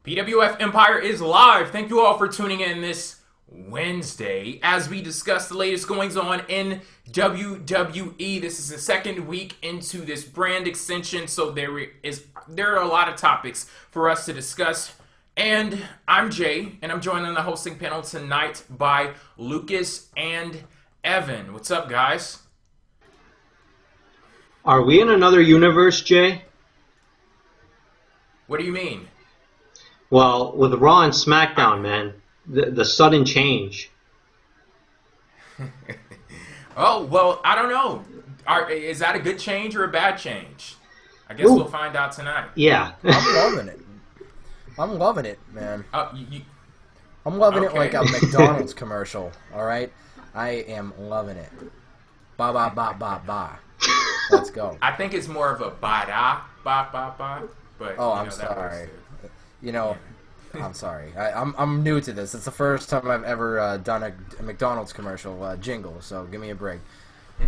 PWF Empire is live. Thank you all for tuning in this Wednesday as we discuss the latest goings on in WWE. This is the second week into this brand extension, so there are a lot of topics for us to discuss. And I'm Jay, and I'm joined on the hosting panel tonight by Lucas and Evan. What's up, guys? Are we in another universe, Jay? What do you mean? Well, with Raw and SmackDown, man, the sudden change. Oh, well, I don't know. Is that a good change or a bad change? I guess we'll find out tonight. Yeah. I'm loving it. I'm loving it, man. I'm loving it like a McDonald's commercial, all right? I am loving it. Ba ba ba ba ba. Let's go. I think it's more of a ba-da, ba-ba-ba. But, oh, I'm sorry. I'm sorry. I'm new to this. It's the first time I've ever done a McDonald's commercial jingle, so give me a break. All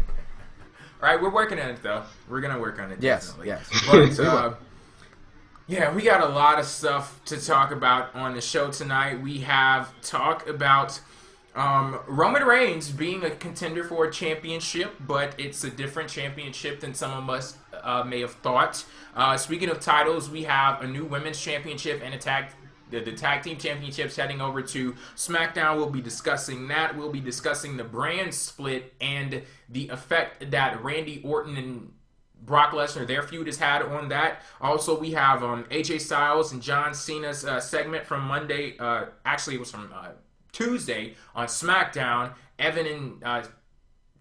right, we're working on it, though. We're going to work on it, definitely. Yes. But, yeah, we got a lot of stuff to talk about on the show tonight. We have talk about Roman Reigns being a contender for a championship, but it's a different championship than some of us may have thought. Speaking of titles, we have a new women's championship and the tag team championships heading over to SmackDown. We'll be discussing that. We'll be discussing the brand split and the effect that Randy Orton and Brock Lesnar, their feud, has had on that. Also, we have AJ Styles and John Cena's segment from Monday. Actually, it was from Tuesday on SmackDown. Evan and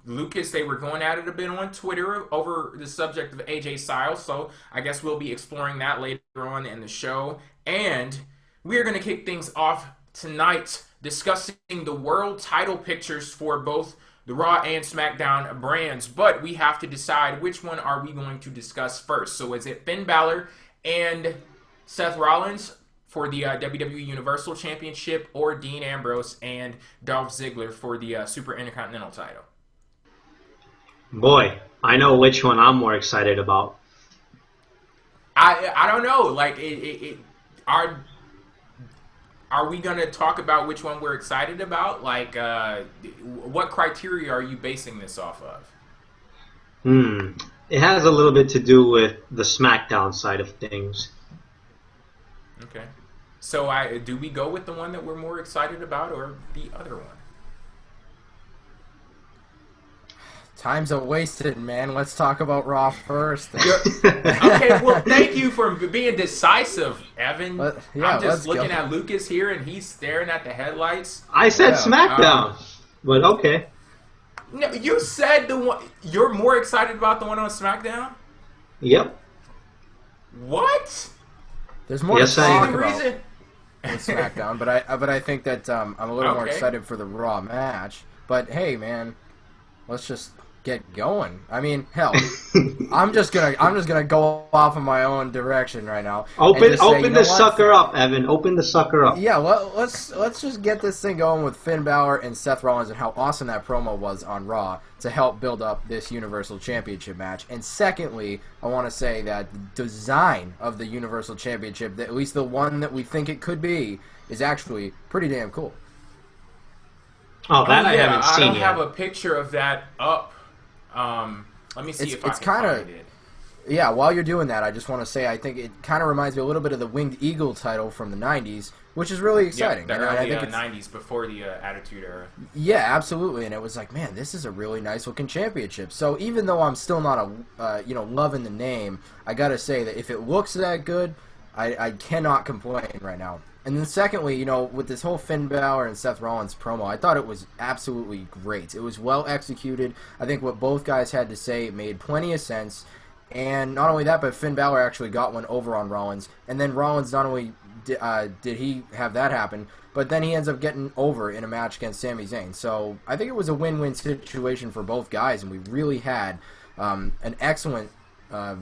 Lucas, they were going at it a bit on Twitter over the subject of AJ Styles, so I guess we'll be exploring that later on in the show. And we are going to kick things off tonight discussing the world title pictures for both the Raw and SmackDown brands, but we have to decide which one are we going to discuss first. So is it Finn Bálor and Seth Rollins for the WWE Universal Championship, or Dean Ambrose and Dolph Ziggler for the Super Intercontinental title? Boy, I know which one I'm more excited about. I don't know. Like, are we going to talk about which one we're excited about? Like, what criteria are you basing this off of? It has a little bit to do with the SmackDown side of things. Okay. So do we go with the one that we're more excited about or the other one? Time's a wasted, man. Let's talk about Raw first. Okay, well, thank you for being decisive, Evan. Yeah, I'm just looking at Lucas here, and he's staring at the headlights. I said SmackDown, but okay. No, you said the one you're more excited about, the one on SmackDown. Yep. What? There's more to talk about reason with SmackDown, but I think that I'm a little more excited for the Raw match. But hey, man, let's just get going. I mean, hell, I'm just gonna go off in my own direction right now. Open the sucker up, Evan. Open the sucker up. Yeah, let's just get this thing going with Finn Bálor and Seth Rollins and how awesome that promo was on Raw to help build up this Universal Championship match. And secondly, I want to say that the design of the Universal Championship, at least the one that we think it could be, is actually pretty damn cool. Oh, that I haven't seen yet. I don't have a picture of that up. Let me see if I can find it. Yeah, while you're doing that, I just want to say I think it kind of reminds me a little bit of the Winged Eagle title from the 90s, which is really exciting. Yeah, the early 90s, before the Attitude Era. Yeah, absolutely, and it was like, man, this is a really nice-looking championship. So even though I'm still not loving the name, I gotta say that if it looks that good, I cannot complain right now. And then secondly, with this whole Finn Bálor and Seth Rollins promo, I thought it was absolutely great. It was well executed. I think what both guys had to say made plenty of sense. And not only that, but Finn Bálor actually got one over on Rollins. And then Rollins, not only did he have that happen, but then he ends up getting over in a match against Sami Zayn. So I think it was a win-win situation for both guys, and we really had an excellent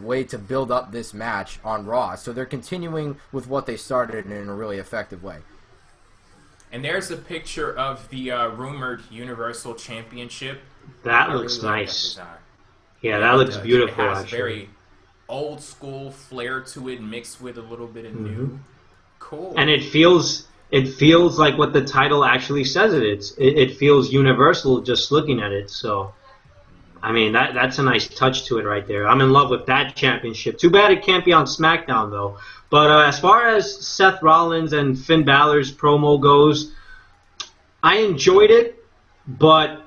way to build up this match on Raw. So they're continuing with what they started in a really effective way. And there's a picture of the rumored Universal Championship. That looks nice. Yeah, that looks beautiful. It has actually. very old school flair to it, mixed with a little bit of new. Cool. And it feels like what the title actually says it is. It feels universal just looking at it. So, I mean, that's a nice touch to it right there. I'm in love with that championship. Too bad it can't be on SmackDown, though. But as far as Seth Rollins and Finn Balor's promo goes, I enjoyed it, but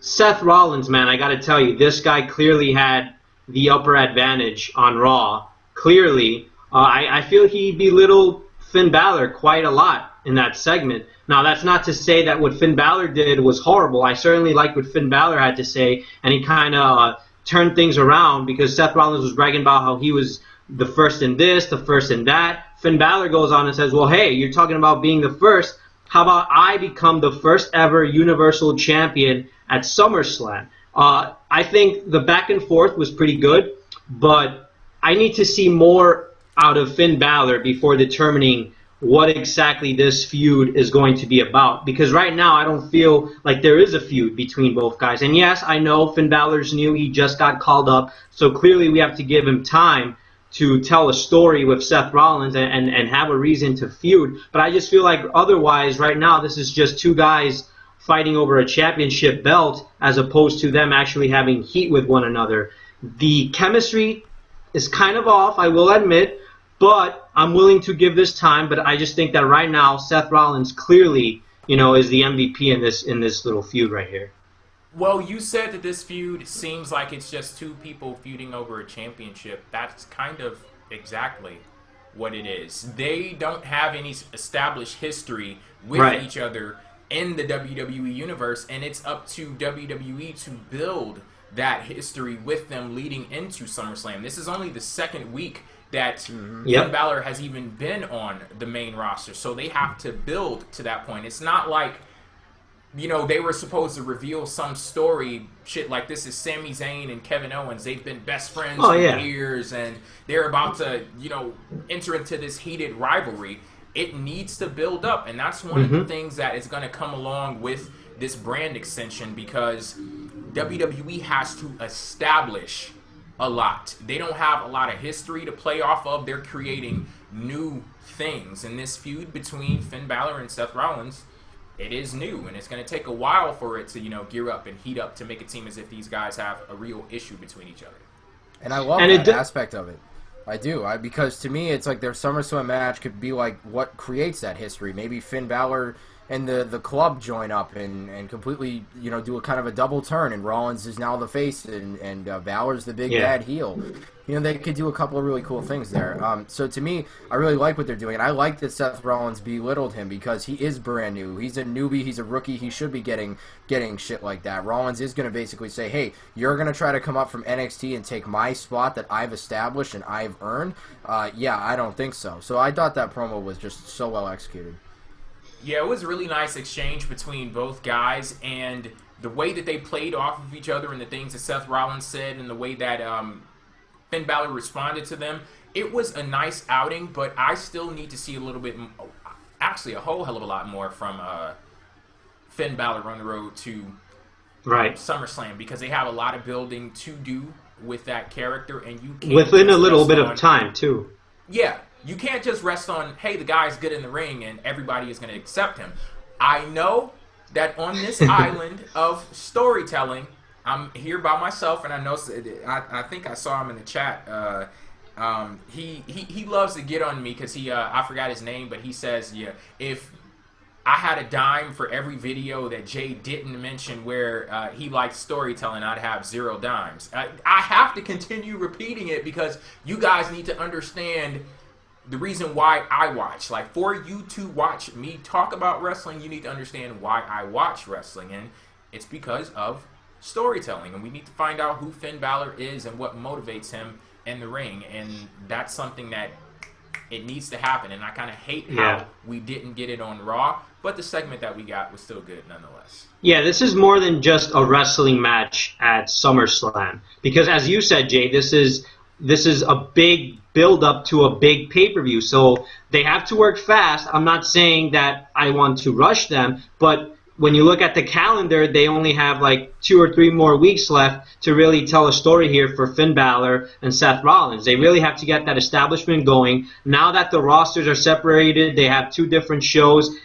Seth Rollins, man, I got to tell you, this guy clearly had the upper advantage on Raw. Clearly, I feel he belittled Finn Balor quite a lot in that segment. Now, that's not to say that what Finn Balor did was horrible. I certainly liked what Finn Balor had to say, and he kind of turned things around because Seth Rollins was bragging about how he was the first in this, the first in that. Finn Balor goes on and says, well, hey, you're talking about being the first. How about I become the first ever Universal Champion at SummerSlam? I think the back and forth was pretty good, but I need to see more out of Finn Balor before determining what exactly this feud is going to be about. Because right now, I don't feel like there is a feud between both guys. And yes, I know Finn Balor's new. He just got called up. So clearly we have to give him time to tell a story with Seth Rollins and have a reason to feud. But I just feel like otherwise, right now, this is just two guys fighting over a championship belt as opposed to them actually having heat with one another. The chemistry is kind of off, I will admit, but I'm willing to give this time. But I just think that right now, Seth Rollins clearly, is the MVP in this little feud right here. Well, you said that this feud seems like it's just two people feuding over a championship. That's kind of exactly what it is. They don't have any established history with each other in the WWE universe, and it's up to WWE to build that history with them leading into SummerSlam. This is only the second week that Finn Balor has even been on the main roster, so they have to build to that point. It's not like, they were supposed to reveal some story shit like this is Sami Zayn and Kevin Owens. They've been best friends for years, and they're about to, enter into this heated rivalry. It needs to build up, and that's one of the things that is going to come along with this brand extension, because WWE has to establish a lot. They don't have a lot of history to play off of. They're creating new things, and this feud between Finn Balor and Seth Rollins, it is new, and it's going to take a while for it to, gear up and heat up to make it seem as if these guys have a real issue between each other. And I love that aspect of it. I do. Because to me, it's like their SummerSlam match could be like what creates that history. Maybe Finn Balor and the club join up and completely, do a kind of a double turn, and Rollins is now the face, and Balor's the big bad heel. They could do a couple of really cool things there. So to me, I really like what they're doing, and I like that Seth Rollins belittled him because he is brand new. He's a newbie. He's a rookie. He should be getting shit like that. Rollins is going to basically say, hey, you're going to try to come up from NXT and take my spot that I've established and I've earned? Yeah, I don't think so. So I thought that promo was just so well executed. Yeah, it was a really nice exchange between both guys, and the way that they played off of each other and the things that Seth Rollins said and the way that Finn Balor responded to them, it was a nice outing, but I still need to see a little bit, actually a whole hell of a lot more from Finn Balor on the road to SummerSlam, because they have a lot of building to do with that character, and you can't within a little bit of time too. Yeah. You can't just rest on, hey, the guy's good in the ring and everybody is going to accept him. I know that on this island of storytelling, I'm here by myself, and I know, I think I saw him in the chat. He loves to get on me because I forgot his name, but he says, if I had a dime for every video that Jay didn't mention where he liked storytelling, I'd have 0 dimes. I have to continue repeating it because you guys need to understand the reason why I watch. Like, for you to watch me talk about wrestling, you need to understand why I watch wrestling, and it's because of storytelling, and we need to find out who Finn Balor is and what motivates him in the ring, and that's something that it needs to happen, and I kind of hate how we didn't get it on Raw, but the segment that we got was still good nonetheless. Yeah, this is more than just a wrestling match at SummerSlam, because as you said, Jay, this is a big build-up to a big pay-per-view, so they have to work fast. I'm not saying that I want to rush them, but when you look at the calendar, they only have like 2 or 3 more weeks left to really tell a story here for Finn Balor and Seth Rollins. They really have to get that establishment going. Now that the rosters are separated, they have 2 different shows.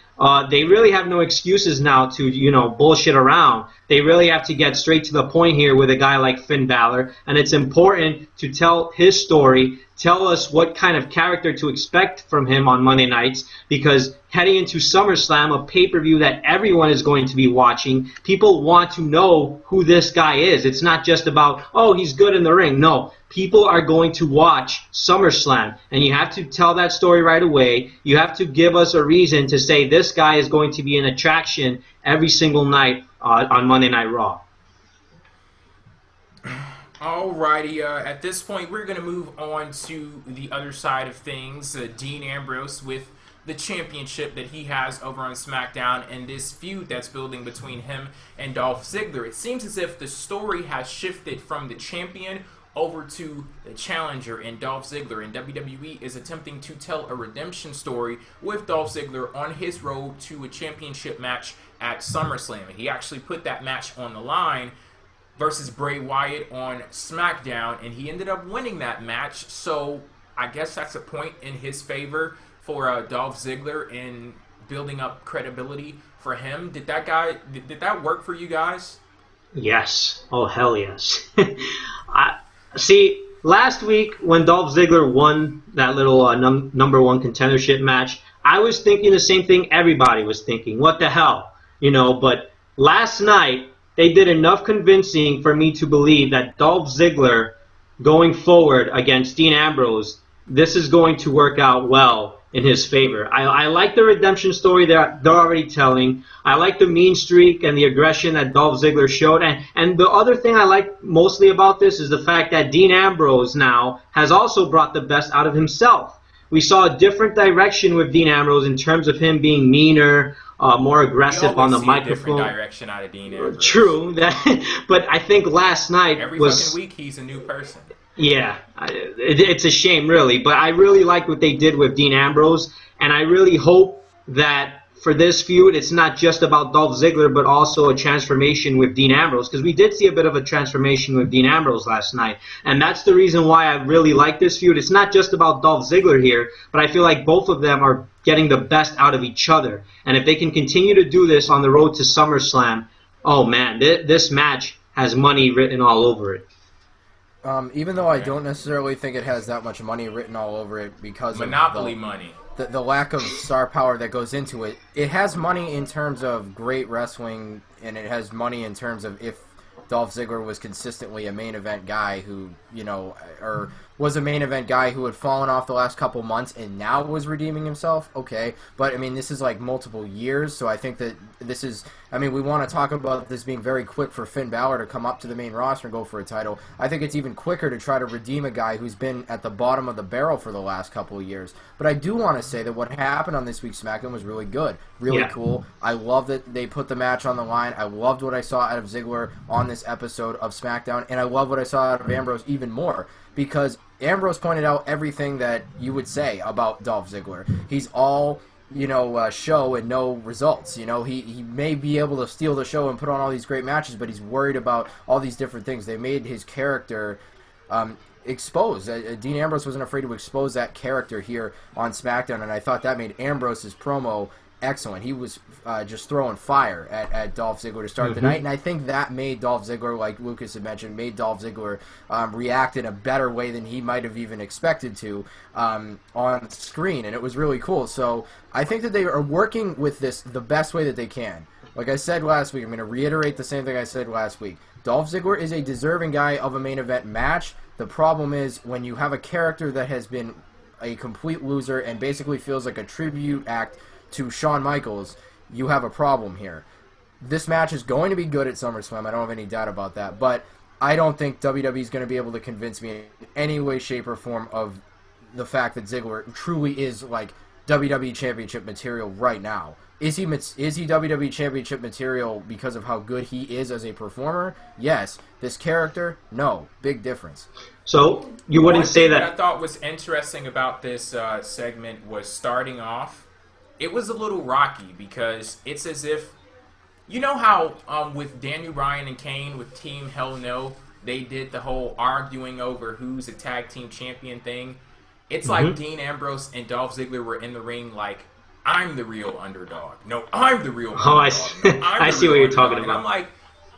They really have no excuses now to, you know, bullshit around. They really have to get straight to the point here with a guy like Finn Balor, and it's important to tell his story, tell us what kind of character to expect from him on Monday nights, because heading into SummerSlam, a pay-per-view that everyone is going to be watching, people want to know who this guy is. It's not just about, oh, he's good in the ring. No, people are going to watch SummerSlam, and you have to tell that story right away. You have to give us a reason to say this guy is going to be an attraction every single night on Monday Night Raw. Alrighty, at this point we're going to move on to the other side of things. Dean Ambrose with the championship that he has over on SmackDown and this feud that's building between him and Dolph Ziggler. It seems as if the story has shifted from the champion over to the challenger and Dolph Ziggler, and WWE is attempting to tell a redemption story with Dolph Ziggler on his road to a championship match at SummerSlam. And he actually put that match on the line versus Bray Wyatt on SmackDown, and he ended up winning that match. So I guess that's a point in his favor for Dolph Ziggler in building up credibility for him. Did that work for you guys? Yes. Oh, hell yes. See, last week when Dolph Ziggler won that little number 1 contendership match, I was thinking the same thing everybody was thinking. What the hell? You know, but last night, they did enough convincing for me to believe that Dolph Ziggler, going forward against Dean Ambrose, this is going to work out well in his favor. I like the redemption story that they're already telling. I like the mean streak and the aggression that Dolph Ziggler showed. And the other thing I like mostly about this is the fact that Dean Ambrose now has also brought the best out of himself. We saw a different direction with Dean Ambrose in terms of him being meaner, more aggressive on the microphone. Different direction out of Dean Ambrose. True, but I think last night every fucking week he's a new person. Yeah, it's a shame, really. But I really like what they did with Dean Ambrose, and I really hope that for this feud, it's not just about Dolph Ziggler, but also a transformation with Dean Ambrose, because we did see a bit of a transformation with Dean Ambrose last night, and that's the reason why I really like this feud. It's not just about Dolph Ziggler here, but I feel like both of them are getting the best out of each other, and if they can continue to do this on the road to SummerSlam, oh man, this match has money written all over it. Even though I don't necessarily think it has that much money written all over it because Monopoly money. The lack of star power that goes into it. It has money in terms of great wrestling, and it has money in terms of if Dolph Ziggler was consistently a main event guy who, you know, or was a main event guy who had fallen off the last couple months and now was redeeming himself, okay. But, I mean, this is like multiple years, so I think that this is, I mean, we want to talk about this being very quick for Finn Balor to come up to the main roster and go for a title. I think it's even quicker to try to redeem a guy who's been at the bottom of the barrel for the last couple of years. But I do want to say that what happened on this week's SmackDown was really good, really cool. I love that they put the match on the line. I loved what I saw out of Ziggler on this episode of SmackDown, and I love what I saw out of Ambrose even more, because Ambrose pointed out everything that you would say about Dolph Ziggler. He's all, you know, show and no results. You know, he may be able to steal the show and put on all these great matches, but he's worried about all these different things. They made his character exposed. Dean Ambrose wasn't afraid to expose that character here on SmackDown, and I thought that made Ambrose's promo excellent. He was just throwing fire at Dolph Ziggler to start the night, and I think that made Dolph Ziggler, like Lucas had mentioned, made Dolph Ziggler react in a better way than he might have even expected to on screen, and it was really cool. So I think that they are working with this the best way that they can. Like I said last week, I'm going to reiterate the same thing I said last week. Dolph Ziggler is a deserving guy of a main event match. The problem is when you have a character that has been a complete loser and basically feels like a tribute act to Shawn Michaels, you have a problem here. This match is going to be good at SummerSlam. I don't have any doubt about that. But I don't think WWE is going to be able to convince me in any way, shape, or form of the fact that Ziggler truly is like WWE Championship material right now. Is he WWE Championship material because of how good he is as a performer? Yes. This character? No. Big difference. So you wouldn't say that? What I thought was interesting about this segment was starting off, it was a little rocky because it's as if You know how with Daniel Bryan and Kane with Team Hell No, they did the whole arguing over who's a tag team champion thing. It's like Dean Ambrose and Dolph Ziggler were in the ring like, I'm the real underdog. No, I'm the real underdog. No, I see what you're talking about. And I'm like,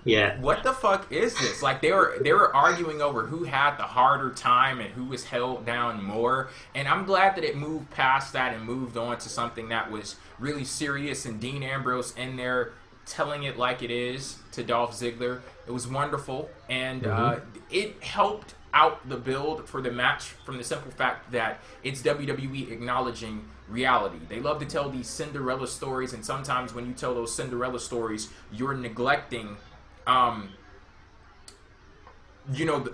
yeah, what the fuck is this? Like they were arguing over who had the harder time and who was held down more. And I'm glad that it moved past that and moved on to something that was really serious. And Dean Ambrose in there telling it like it is to Dolph Ziggler. It was wonderful, and it helped out the build for the match from the simple fact that it's WWE acknowledging reality. They love to tell these Cinderella stories, and sometimes when you tell those Cinderella stories, you're neglecting, you know,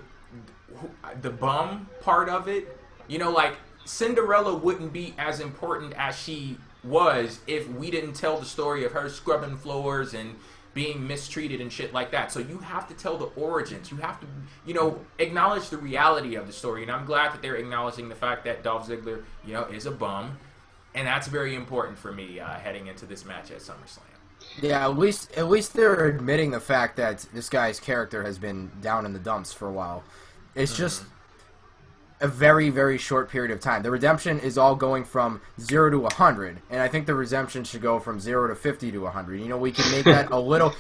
the bum part of it. You know, like Cinderella wouldn't be as important as she was if we didn't tell the story of her scrubbing floors and being mistreated and shit like that. So you have to tell the origins. You have to, you know, acknowledge the reality of the story. And I'm glad that they're acknowledging the fact that Dolph Ziggler, you know, is a bum. And that's very important for me heading into this match at SummerSlam. Yeah, at least they're admitting the fact that this guy's character has been down in the dumps for a while. It's just a very, very short period of time. The redemption is all going from 0 to 100, and I think the redemption should go from 0 to 50 to 100. You know, we can make that a little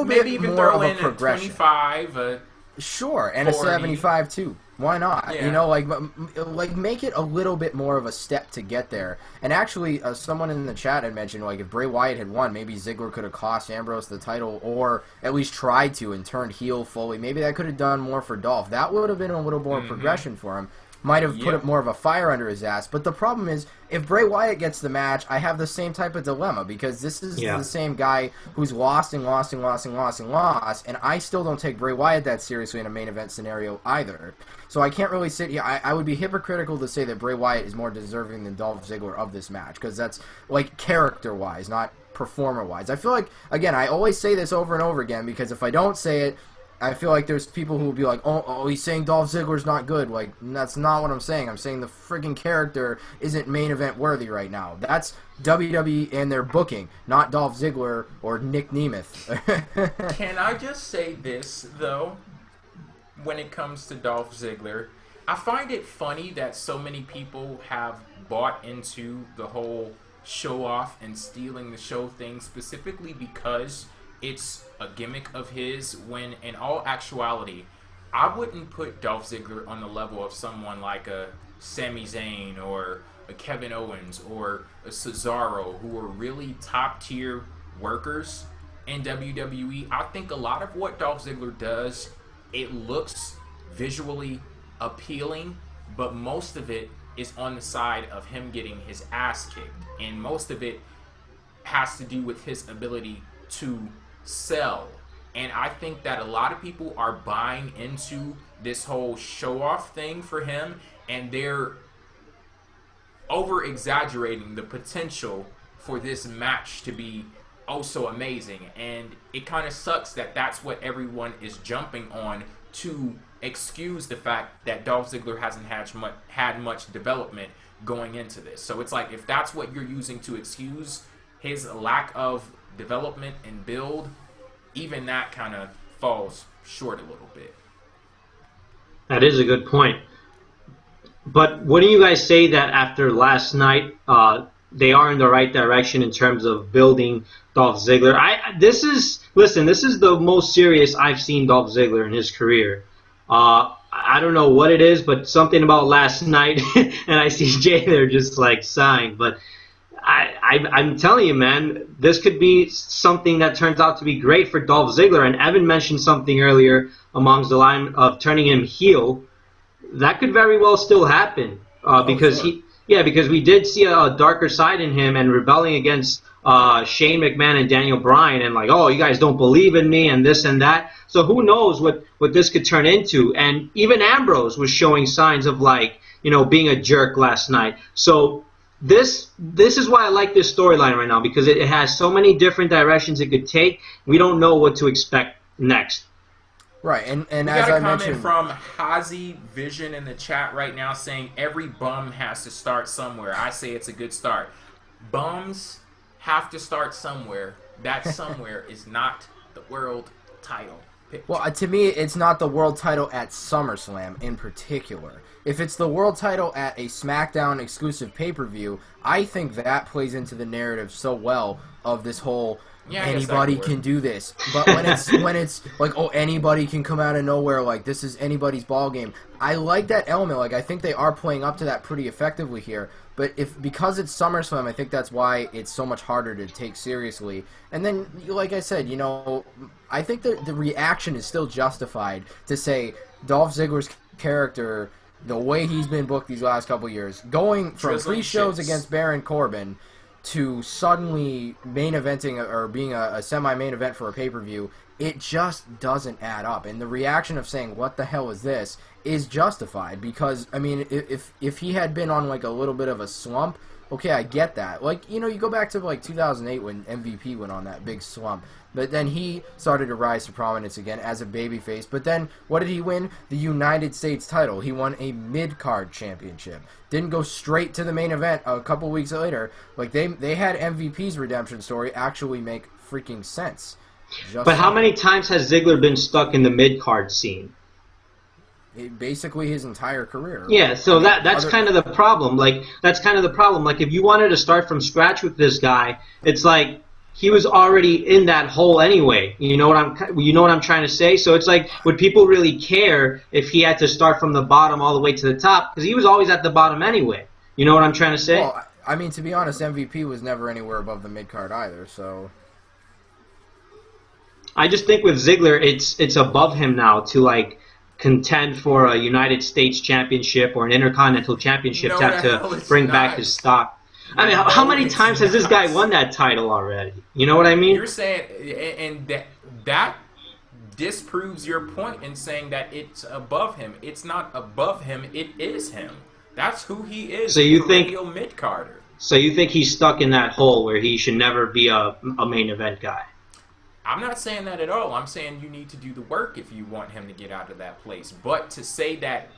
maybe bit even more throw of a in progression. A 25, sure, and 40. a 75 too. Why not? Yeah. You know, like make it a little bit more of a step to get there. And actually, someone in the chat had mentioned, like, if Bray Wyatt had won, maybe Ziggler could have cost Ambrose the title, or at least tried to and turned heel fully. Maybe that could have done more for Dolph. That would have been a little more progression for him. Might have put more of a fire under his ass. But the problem is, if Bray Wyatt gets the match, I have the same type of dilemma, because this is the same guy who's lost and lost and lost and lost and lost, and I still don't take Bray Wyatt that seriously in a main event scenario either. So I can't really sit here. I would be hypocritical to say that Bray Wyatt is more deserving than Dolph Ziggler of this match, because that's, like, character-wise, not performer-wise. I feel like, again, I always say this over and over again, because if I don't say it, I feel like there's people who will be like, oh, he's saying Dolph Ziggler's not good. Like, that's not what I'm saying. I'm saying the friggin' character isn't main event worthy right now. That's WWE and their booking, not Dolph Ziggler or Nick Nemeth. Can I just say this, though, when it comes to Dolph Ziggler? I find it funny that so many people have bought into the whole show-off and stealing the show thing, specifically because it's a gimmick of his, when in all actuality, I wouldn't put Dolph Ziggler on the level of someone like a Sami Zayn or a Kevin Owens or a Cesaro, who are really top tier workers in WWE. I think a lot of what Dolph Ziggler does, it looks visually appealing, but most of it is on the side of him getting his ass kicked, and most of it has to do with his ability to sell. And I think that a lot of people are buying into this whole show-off thing for him, and they're over-exaggerating the potential for this match to be oh so amazing. And it kind of sucks that that's what everyone is jumping on to excuse the fact that Dolph Ziggler hasn't had much development going into this. So it's like, if that's what you're using to excuse his lack of development and build, even that kind of falls short a little bit. That is a good point. But wouldn't you guys say that after last night, they are in the right direction in terms of building Dolph Ziggler? This is the most serious I've seen Dolph Ziggler in his career. I don't know what it is, but something about last night, and I see Jay there just like sighing, but I'm telling you, man, this could be something that turns out to be great for Dolph Ziggler. And Evan mentioned something earlier amongst the line of turning him heel. That could very well still happen because we did see a darker side in him and rebelling against Shane McMahon and Daniel Bryan, and like, oh, you guys don't believe in me and this and that. So who knows what this could turn into? And even Ambrose was showing signs of, like, you know, being a jerk last night. So This is why I like this storyline right now, because it has so many different directions it could take. We don't know what to expect next. Right, and we as got I a comment mentioned, from Hazy Vision in the chat right now saying every bum has to start somewhere. I say it's a good start. Bums have to start somewhere. that somewhere is not the world title picture. Well, to me, it's not the world title at SummerSlam in particular. If it's the world title at a SmackDown exclusive pay-per-view, I think that plays into the narrative so well of this whole anybody can do this. But when it's like, oh, anybody can come out of nowhere, like this is anybody's ball game. I like that element. Like I think they are playing up to that pretty effectively here. But because it's SummerSlam, I think that's why it's so much harder to take seriously. And then, like I said, I think the reaction is still justified to say Dolph Ziggler's character, the way he's been booked these last couple years, going from pre-shows against Baron Corbin to suddenly main eventing or being a semi-main event for a pay-per-view, it just doesn't add up. And the reaction of saying, what the hell is this, is justified. Because, I mean, if he had been on, like, a little bit of a slump, okay, I get that. Like, you go back to, like, 2008 when MVP went on that big slump. But then he started to rise to prominence again as a babyface. But then, what did he win? The United States title. He won a mid-card championship. Didn't go straight to the main event a couple weeks later. Like, they had MVP's redemption story actually make freaking sense. But how many times has Ziggler been stuck in the mid-card scene? Basically his entire career. Yeah, so that's kind of the problem. Like, that's kind of the problem. Like, if you wanted to start from scratch with this guy, it's like he was already in that hole anyway. You know what I'm trying to say? So it's like, would people really care if he had to start from the bottom all the way to the top? Because he was always at the bottom anyway. You know what I'm trying to say? Well, I mean, to be honest, MVP was never anywhere above the mid-card either, so... I just think with Ziggler, it's above him now to, like, contend for a United States championship or an Intercontinental championship to bring back his stock. I mean, how many times has this guy won that title already? You know what I mean? You're saying, and that disproves your point in saying that it's above him. It's not above him. It is him. That's who he is. So you think mid-carder. So you think he's stuck in that hole where he should never be a main event guy? I'm not saying that at all. I'm saying you need to do the work if you want him to get out of that place. But to say that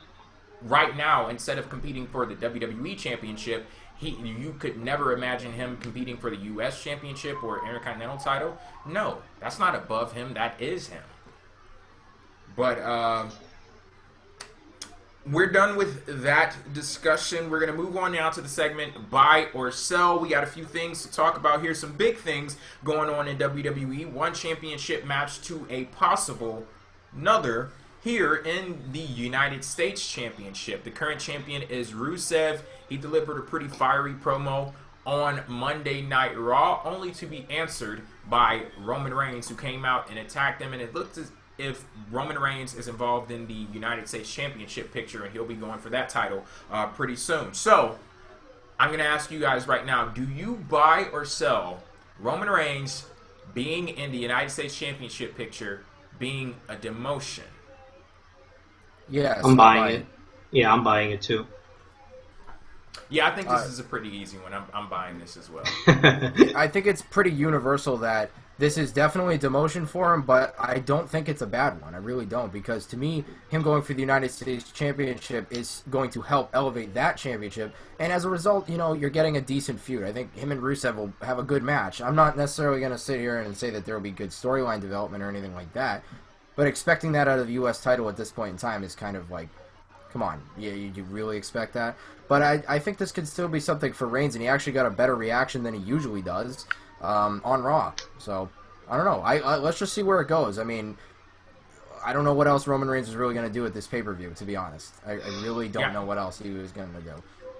right now, instead of competing for the WWE Championship, you could never imagine him competing for the U.S. Championship or Intercontinental title. No, that's not above him. That is him. But we're done with that discussion. We're going to move on now to the segment Buy or Sell. We got a few things to talk about here. Some big things going on in WWE. One championship match to a possible another here in the United States Championship. The current champion is Rusev. He delivered a pretty fiery promo on Monday Night Raw, only to be answered by Roman Reigns, who came out and attacked him. And it looked as if Roman Reigns is involved in the United States Championship picture, and he'll be going for that title pretty soon. So, I'm going to ask you guys right now, do you buy or sell Roman Reigns being in the United States Championship picture being a demotion? Yes, I'm buying it. Yeah, I'm buying it too. Yeah, I think this is a pretty easy one. I'm buying this as well. I think it's pretty universal that this is definitely a demotion for him, but I don't think it's a bad one. I really don't, because to me, him going for the United States Championship is going to help elevate that championship, and as a result, you're getting a decent feud. I think him and Rusev will have a good match. I'm not necessarily going to sit here and say that there will be good storyline development or anything like that, but expecting that out of the U.S. title at this point in time is kind of like, come on, yeah, you really expect that? But I think this could still be something for Reigns, and he actually got a better reaction than he usually does on Raw. So, I don't know. Let's just see where it goes. I mean, I don't know what else Roman Reigns is really going to do at this pay-per-view, to be honest. I really don't know what else he was going to do.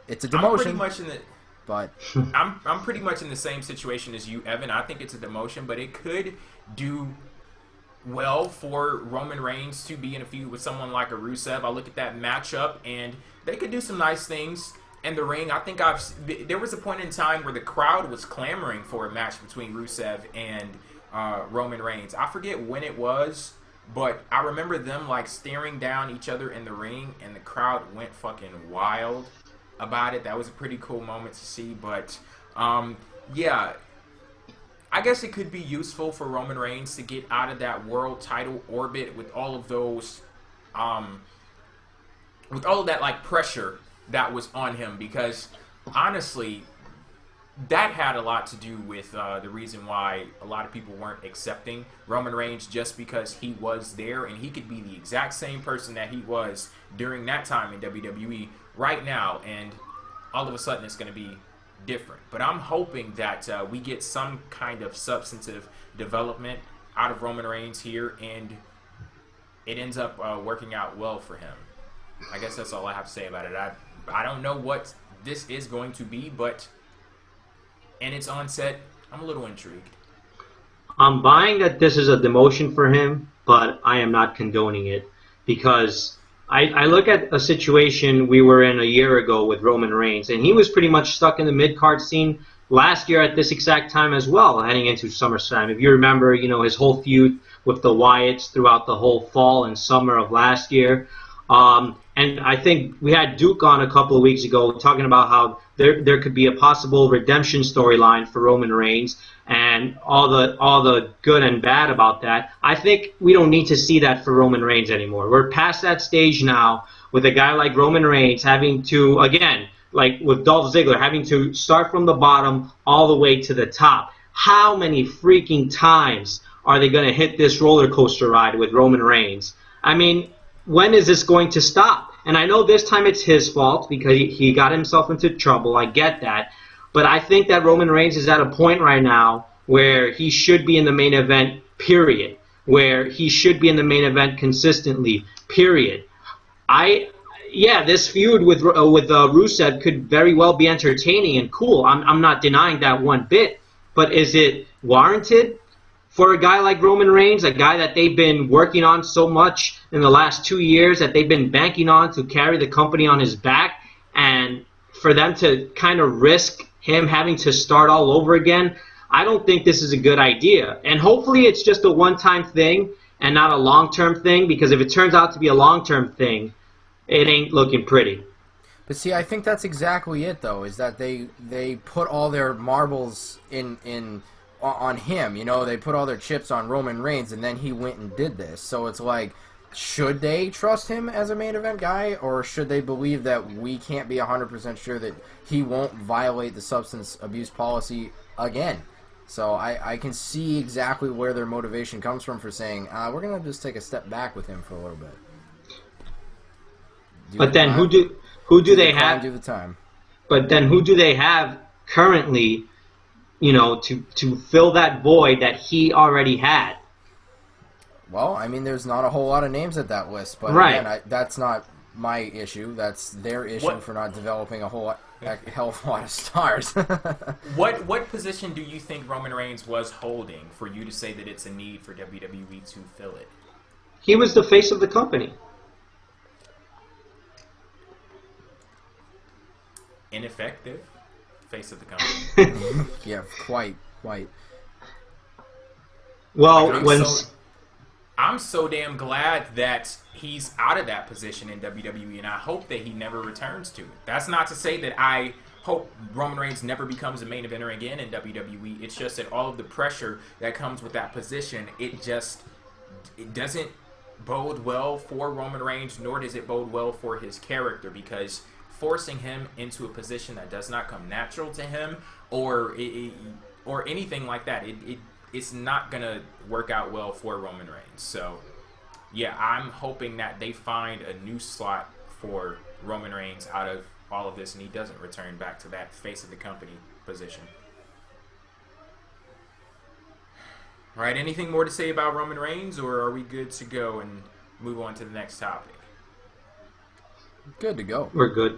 It's a demotion. I'm pretty much in the same situation as you, Evan. I think it's a demotion, but it could do well for Roman Reigns to be in a feud with someone like a Rusev. I look at that matchup, and they could do some nice things in the ring. I think there was a point in time where the crowd was clamoring for a match between Rusev and Roman Reigns. I forget when it was, but I remember them like staring down each other in the ring, and the crowd went fucking wild about it. That was a pretty cool moment to see. But yeah, I guess it could be useful for Roman Reigns to get out of that world title orbit with all of those, with all of that like pressure that was on him. Because honestly, that had a lot to do with the reason why a lot of people weren't accepting Roman Reigns, just because he was there and he could be the exact same person that he was during that time in WWE right now, and all of a sudden it's going to be different. But I'm hoping that we get some kind of substantive development out of Roman Reigns here, and it ends up working out well for him. I guess that's all I have to say about it. I don't know what this is going to be, but in its onset, I'm a little intrigued. I'm buying that this is a demotion for him, but I am not condoning it, because I look at a situation we were in a year ago with Roman Reigns, and he was pretty much stuck in the mid-card scene last year at this exact time as well, heading into SummerSlam. If you remember, his whole feud with the Wyatts throughout the whole fall and summer of last year. And I think we had Duke on a couple of weeks ago talking about how there could be a possible redemption storyline for Roman Reigns, and all the good and bad about that. I think we don't need to see that for Roman Reigns anymore. We're past that stage now with a guy like Roman Reigns having to, again, like with Dolph Ziggler, having to start from the bottom all the way to the top. How many freaking times are they going to hit this roller coaster ride with Roman Reigns? I mean, when is this going to stop? And I know this time it's his fault because he got himself into trouble. I get that. But I think that Roman Reigns is at a point right now where he should be in the main event, period. Where he should be in the main event consistently, period. This feud with Rusev could very well be entertaining and cool. I'm not denying that one bit. But is it warranted for a guy like Roman Reigns, a guy that they've been working on so much in the last 2 years, that they've been banking on to carry the company on his back, and for them to kind of risk him having to start all over again? I don't think this is a good idea. And hopefully it's just a one-time thing and not a long-term thing, because if it turns out to be a long-term thing, it ain't looking pretty. But see, I think that's exactly it, though, is that they put all their marbles on him. They put all their chips on Roman Reigns, and then he went and did this. So it's like, should they trust him as a main event guy, or should they believe that we can't be 100% sure that he won't violate the substance abuse policy again? So I can see exactly where their motivation comes from for saying, we're going to just take a step back with him for a little bit. But then who do they have? Do the time. But then who do they have currently, to fill that void that he already had? Well, I mean, there's not a whole lot of names at that list, but right. Again, that's not my issue. That's their issue for not developing a hell of a lot of stars. What position do you think Roman Reigns was holding for you to say that it's a need for WWE to fill it? He was the face of the company. Ineffective face of the company. Yeah, quite. Well, I'm so damn glad that he's out of that position in WWE, and I hope that he never returns to it. That's not to say that I hope Roman Reigns never becomes a main eventer again in WWE. It's just that all of the pressure that comes with that position, it doesn't bode well for Roman Reigns, nor does it bode well for his character, because forcing him into a position that does not come natural to him, or anything like that, it's not gonna work out well for Roman Reigns. So, yeah, I'm hoping that they find a new slot for Roman Reigns out of all of this, and he doesn't return back to that face of the company position. All right, anything more to say about Roman Reigns, or are we good to go and move on to the next topic? Good to go. We're good.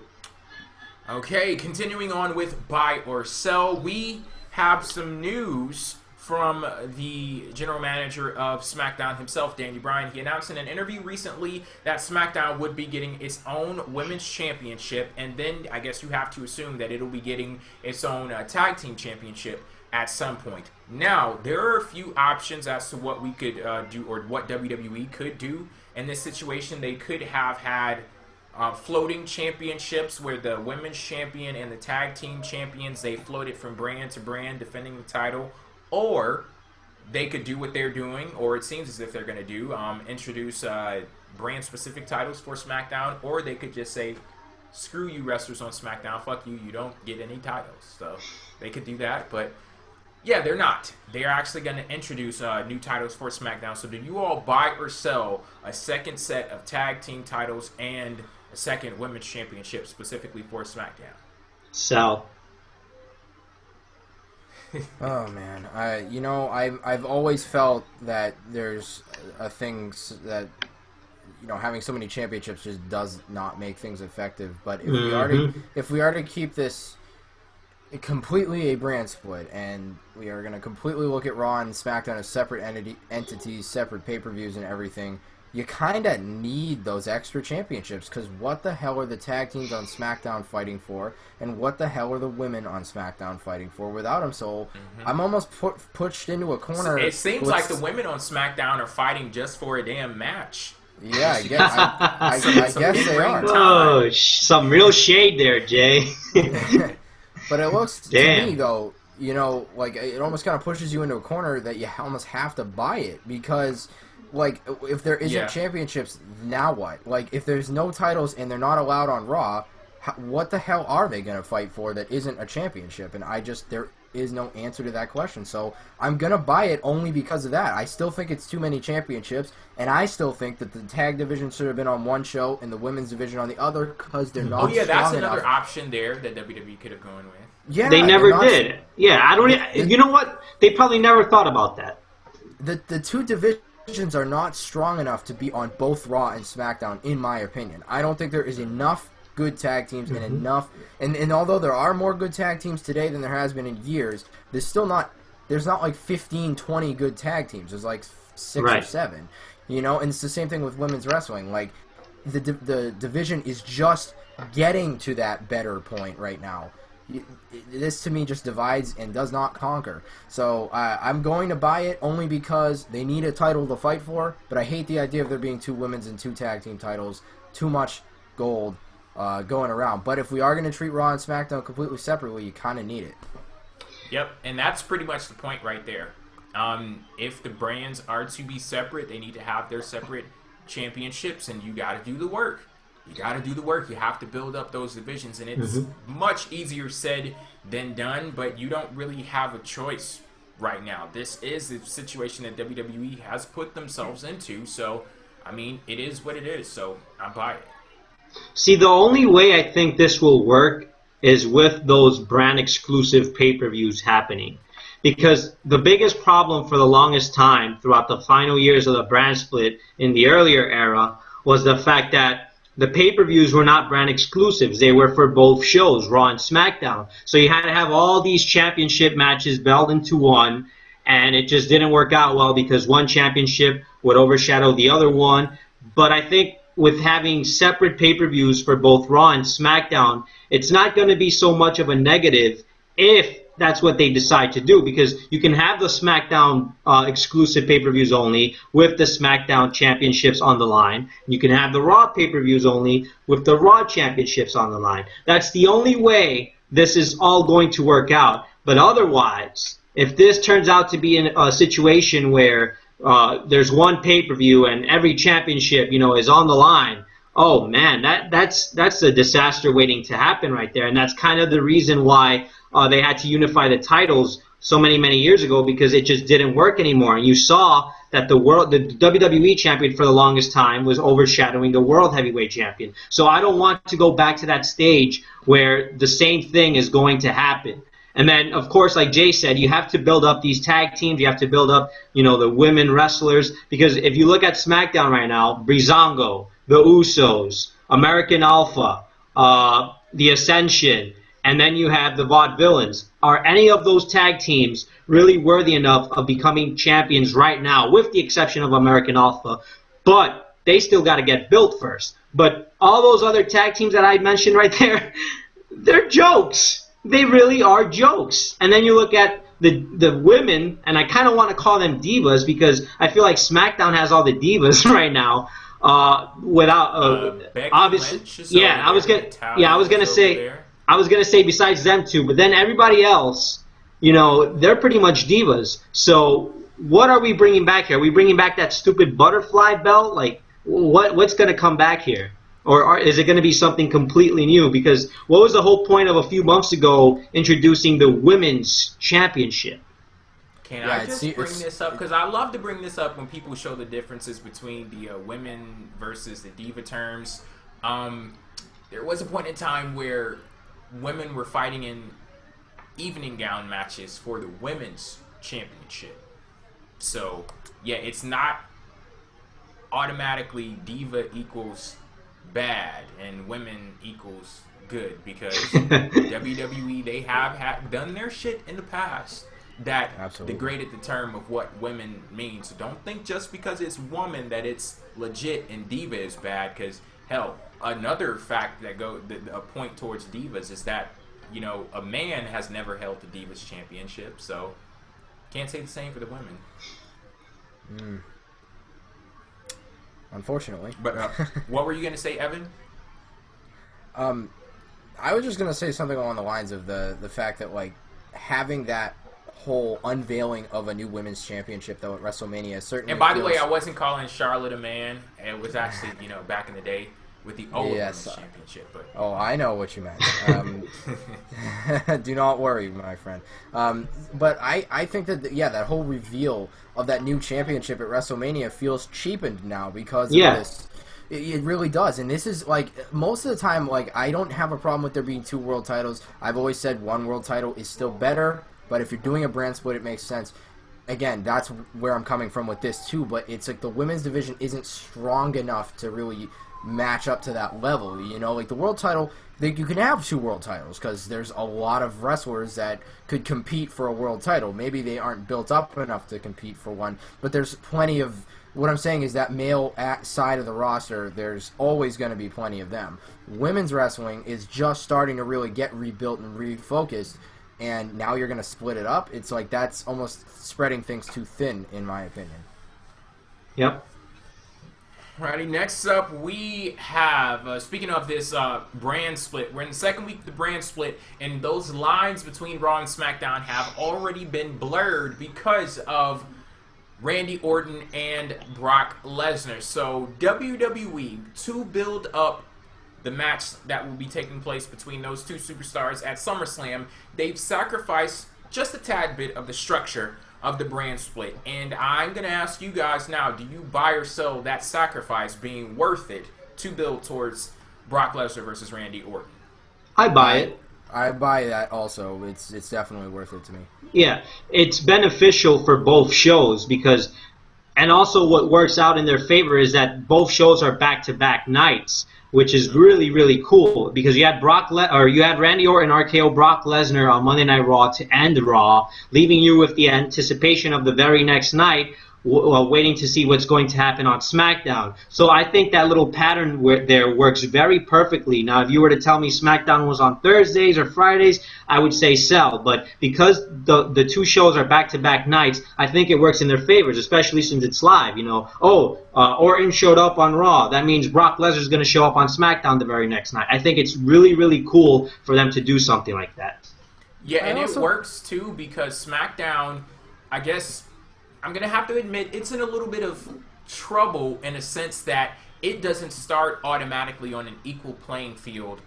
Okay, continuing on with Buy or Sell, we have some news from the general manager of SmackDown himself, Daniel Bryan. He announced in an interview recently that SmackDown would be getting its own women's championship, and then I guess you have to assume that it'll be getting its own tag team championship at some point. Now, there are a few options as to what we could do, or what WWE could do in this situation. They could have had floating championships where the women's champion and the tag team champions, they floated from brand to brand defending the title, or they could do what they're doing, or it seems as if they're going to do, introduce brand specific titles for SmackDown, or they could just say, screw you wrestlers on SmackDown, fuck you, you don't get any titles. So they could do that, but yeah, they're not. They're actually going to introduce new titles for SmackDown. So do you all buy or sell a second set of tag team titles and a second women's championship specifically for SmackDown? Sell. Oh man, I've always felt that there's things that having so many championships just does not make things effective. But if we are to keep this completely a brand split, and we are going to completely look at Raw and SmackDown as separate entities, separate pay-per-views and everything, you kind of need those extra championships, because what the hell are the tag teams on SmackDown fighting for, and what the hell are the women on SmackDown fighting for without them? So I'm almost pushed into a corner. It seems like the women on SmackDown are fighting just for a damn match. Yeah, I guess, I guess they are. Oh, some real shade there, Jay. But it looks to me, though, like it almost kind of pushes you into a corner that you almost have to buy it, because like, if there isn't championships, now what? Like, if there's no titles and they're not allowed on Raw, what the hell are they going to fight for that isn't a championship? And there is no answer to that question. So I'm going to buy it only because of that. I still think it's too many championships, and I still think that the tag division should have been on one show and the women's division on the other, because they're not strong that's enough. another option there that WWE could have gone with. Yeah, they never did. Yeah, I don't. You know what? They probably never thought about that. The two divisions are not strong enough to be on both Raw and SmackDown, in my opinion. I don't think there is enough good tag teams and enough. And although there are more good tag teams today than there has been in years, there's not like 15, 20 good tag teams. There's like 6 or 7. And it's the same thing with women's wrestling. Like, the division is just getting to that better point right now. This to me just divides and does not conquer. So I'm going to buy it only because they need a title to fight for, but I hate the idea of there being 2 women's and 2 tag team titles. Too much gold going around. But if we are going to treat Raw and SmackDown completely separately, you kind of need it. Yep, and that's pretty much the point right there. If the brands are to be separate, they need to have their separate championships, and you got to do the work. You got to do the work. You have to build up those divisions, and it's much easier said than done, but you don't really have a choice right now. This is the situation that WWE has put themselves into, so, I mean, it is what it is, so I buy it. See, the only way I think this will work is with those brand-exclusive pay-per-views happening. Because the biggest problem for the longest time throughout the final years of the brand split in the earlier era was the fact that the pay-per-views were not brand exclusives. They were for both shows, Raw and SmackDown. So you had to have all these championship matches melded into one, and it just didn't work out well because one championship would overshadow the other one. But I think with having separate pay-per-views for both Raw and SmackDown, it's not going to be so much of a negative if that's what they decide to do, because you can have the SmackDown exclusive pay-per-views only with the SmackDown championships on the line. You can have the Raw pay-per-views only with the Raw championships on the line. That's the only way this is all going to work out. But otherwise, if this turns out to be in a situation where there's one pay-per-view and every championship, is on the line, oh man, that's a disaster waiting to happen right there. And that's kind of the reason why they had to unify the titles so many years ago, because it just didn't work anymore. And you saw that the WWE champion for the longest time was overshadowing the World Heavyweight Champion. So I don't want to go back to that stage where the same thing is going to happen. And then, of course, like Jay said, you have to build up these tag teams. You have to build up, the women wrestlers. Because if you look at SmackDown right now, Breezango, the Usos, American Alpha, the Ascension, and then you have the Vaudevillains. Are any of those tag teams really worthy enough of becoming champions right now, with the exception of American Alpha? But they still got to get built first. But all those other tag teams that I mentioned right there, they're jokes. They really are jokes. And then you look at the women, and I kind of want to call them divas because I feel like SmackDown has all the divas right now. Obviously, I was gonna say besides them two, but then everybody else, they're pretty much divas. So what are we bringing back here? Are we bringing back that stupid butterfly belt? Like, what's gonna come back here? Or is it going to be something completely new? Because what was the whole point of a few months ago introducing the women's championship? Can I just bring this up? Because I love to bring this up when people show the differences between the women versus the diva terms. There was a point in time where women were fighting in evening gown matches for the women's championship. So, yeah, it's not automatically diva equals bad and women equals good, because WWE, they have done their shit in the past that degraded the term of what women means. So don't think just because it's woman that it's legit and diva is bad, because hell, another fact that a point towards divas is that, you know, a man has never held the divas championship, so can't say the same for the women. Unfortunately. But what were you going to say, Evan? I was just going to say something along the lines of the fact that, like, having that whole unveiling of a new women's championship, though, at WrestleMania certainly. And by the way, I wasn't calling Charlotte a man. It was actually, you know, back in the day with the old women's championship. But oh, I know what you meant. Do not worry, my friend. But I think that, that whole reveal of that new championship at WrestleMania feels cheapened now because of this. It really does. And this is, like, most of the time, like, I don't have a problem with there being 2 world titles. I've always said 1 world title is still better, but if you're doing a brand split, it makes sense. Again, that's where I'm coming from with this, too. But it's like the women's division isn't strong enough to really match up to that level, you know? Like, the world title, you can have 2 world titles because there's a lot of wrestlers that could compete for a world title. Maybe they aren't built up enough to compete for one, but there's plenty of... What I'm saying is that male side of the roster, there's always going to be plenty of them. Women's wrestling is just starting to really get rebuilt and refocused, and now you're going to split it up. It's like that's almost spreading things too thin, in my opinion. Yep. Alrighty, next up we have, speaking of this brand split, we're in the second week of the brand split, and those lines between Raw and SmackDown have already been blurred because of Randy Orton and Brock Lesnar. So WWE, to build up the match that will be taking place between those 2 superstars at SummerSlam, they've sacrificed just a tad bit of the structure of the brand split. And I'm going to ask you guys now, do you buy or sell that sacrifice being worth it to build towards Brock Lesnar versus Randy Orton? I buy it. I buy that also. It's definitely worth it to me. Yeah, it's beneficial for both shows because, and also what works out in their favor is that both shows are back-to-back nights, which is really, really cool because you had you had Randy Orton RKO Brock Lesnar on Monday Night Raw to end Raw, leaving you with the anticipation of the very next night, waiting to see what's going to happen on SmackDown. So I think that little pattern there works very perfectly. Now, if you were to tell me SmackDown was on Thursdays or Fridays, I would say sell. But because the 2 shows are back-to-back nights, I think it works in their favors, especially since it's live. You know, Orton showed up on Raw. That means Brock Lesnar's going to show up on SmackDown the very next night. I think it's really, really cool for them to do something like that. Yeah, and it works, too, because SmackDown, I guess... I'm going to have to admit, it's in a little bit of trouble in a sense that it doesn't start automatically on an equal playing field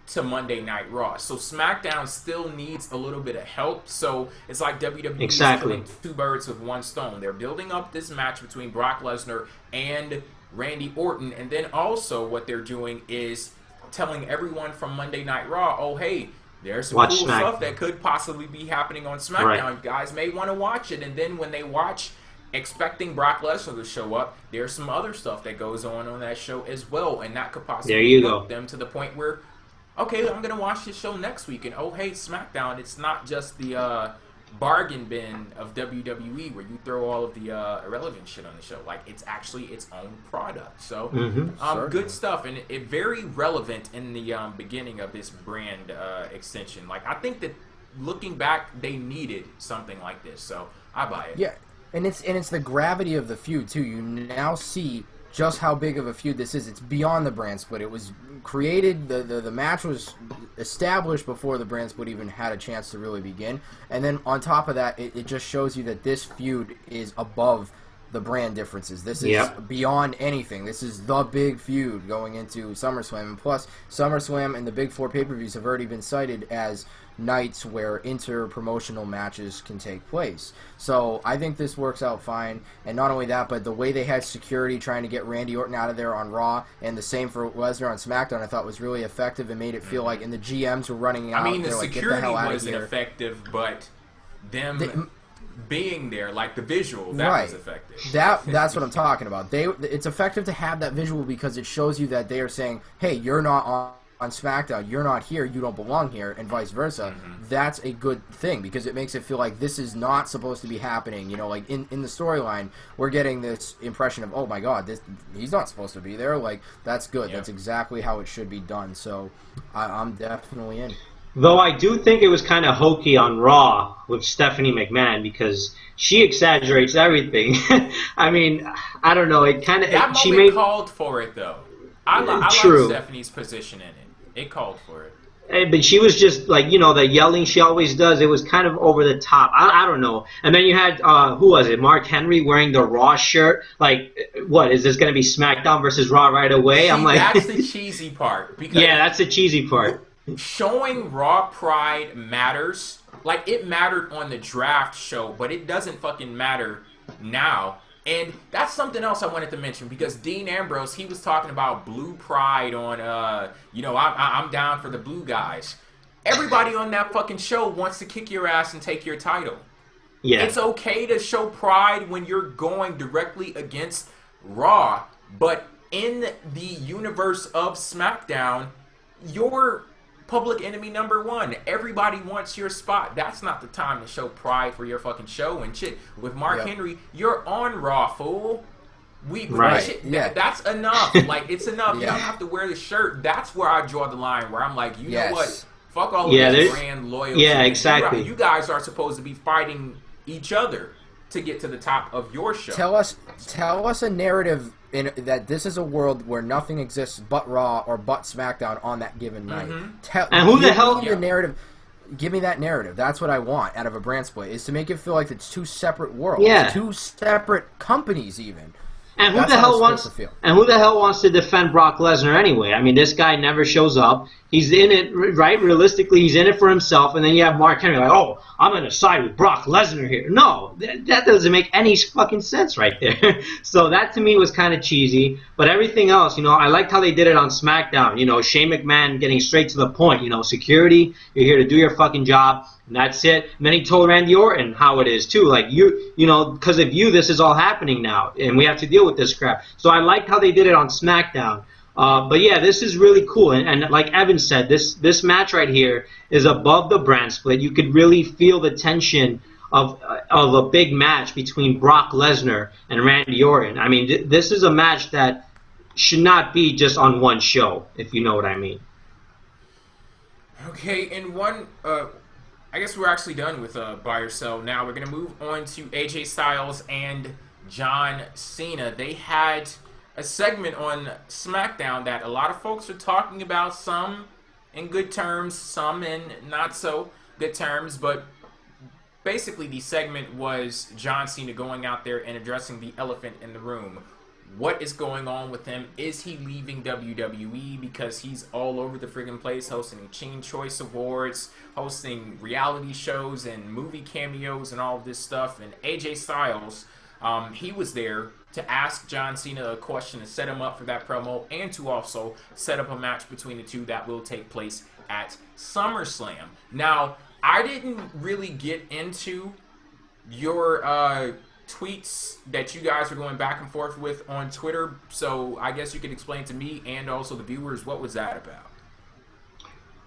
to Monday Night Raw. So SmackDown still needs a little bit of help. So it's like WWE is killing 2 birds with 1 stone. They're building up this match between Brock Lesnar and Randy Orton. And then also what they're doing is telling everyone from Monday Night Raw, oh, hey, there's some cool stuff that could possibly be happening on SmackDown. Right. You guys may want to watch it. And then when they watch, expecting Brock Lesnar to show up, there's some other stuff that goes on that show as well. And that could possibly help them to the point where, okay, I'm going to watch this show next week. And, oh, hey, SmackDown, it's not just the bargain bin of WWE where you throw all of the irrelevant shit on the show. Like, it's actually its own product. So, good stuff. And it very relevant in the beginning of this brand extension. Like, I think that looking back, they needed something like this. So, I buy it. Yeah, and it's the gravity of the feud, too. You now see just how big of a feud this is. It's beyond the brand split. It was created, the match was established before the brand split even had a chance to really begin. And then on top of that, it just shows you that this feud is above the brand differences. This is Yep. beyond anything. This is the big feud going into SummerSlam. And plus, SummerSlam and the Big Four pay-per-views have already been cited as nights where inter-promotional matches can take place. So I think this works out fine. And not only that, but the way they had security trying to get Randy Orton out of there on Raw, and the same for Lesnar on SmackDown, I thought was really effective and made it feel like, and the GMs were running out. I mean, the they're like, security get the hell out of wasn't here. effective, but them being there, like the visual, that Right. was effective. That's what I'm talking about. It's effective to have that visual because it shows you that they are saying, hey, you're not on SmackDown, you're not here, you don't belong here, and vice versa. That's a good thing because it makes it feel like this is not supposed to be happening. You know, like in the storyline, we're getting this impression of, oh my god, he's not supposed to be there. Like, that's good. Yep. That's exactly how it should be done. So I'm definitely in. Though I do think it was kind of hokey on Raw with Stephanie McMahon because she exaggerates everything. I mean, I don't know. It kind of That she moment made called for it, though. I like True. Stephanie's position in it. It called for it. But she was just like, you know, the yelling she always does. It was kind of over the top. I don't know. And then you had who was it? Mark Henry wearing the Raw shirt. Like, what is this going to be? SmackDown versus Raw right away? I'm like, that's the cheesy part. Because yeah, that's the cheesy part. showing Raw pride matters. Like, it mattered on the draft show, but it doesn't fucking matter now. And that's something else I wanted to mention because Dean Ambrose, he was talking about blue pride on, I'm down for the blue guys. Everybody on that fucking show wants to kick your ass and take your title. Yeah. It's okay to show pride when you're going directly against Raw, but in the universe of SmackDown, you're public enemy number one. Everybody wants your spot. That's not the time to show pride for your fucking show and shit. With Mark Henry, you're on Raw, fool. Right. Shit, that's enough. Like, it's enough. You don't have to wear the shirt. That's where I draw the line, where I'm like, you know what? Fuck all of this brand loyalty. Yeah, exactly. You guys are supposed to be fighting each other to get to the top of your show. Tell us a narrative that this is a world where nothing exists but Raw or but SmackDown on that given night. And who the hell? Give me the narrative. Give me that narrative. That's what I want out of a brand split, is to make it feel like it's two separate worlds, two separate companies, even. And who the hell wants to defend Brock Lesnar anyway? I mean, this guy never shows up. He's in it, right? Realistically, he's in it for himself. And then you have Mark Henry like, oh, I'm going to side with Brock Lesnar here. No, that doesn't make any fucking sense right there. So that to me was kind of cheesy. But everything else, you know, I liked how they did it on SmackDown. You know, Shane McMahon getting straight to the point. You know, security, you're here to do your fucking job. And that's it. And then he told Randy Orton how it is, too. Like, you know, because of you, this is all happening now. And we have to deal with this crap. So I liked how they did it on SmackDown. But yeah, this is really cool. And like Evan said, this match right here is above the brand split. You could really feel the tension of a big match between Brock Lesnar and Randy Orton. I mean, this is a match that should not be just on one show, if you know what I mean. Okay, and I guess we're actually done with Buy or Sell. Now we're going to move on to AJ Styles and John Cena. They had a segment on SmackDown that a lot of folks are talking about, some in good terms, some in not so good terms, but basically the segment was John Cena going out there and addressing the elephant in the room. What is going on with him? Is he leaving WWE because he's all over the friggin' place, hosting Teen Choice Awards, hosting reality shows and movie cameos and all of this stuff? And AJ Styles, he was there to ask John Cena a question to set him up for that promo and to also set up a match between the two that will take place at SummerSlam. Now, I didn't really get into your tweets that you guys were going back and forth with on Twitter, so I guess you could explain to me and also the viewers, what was that about?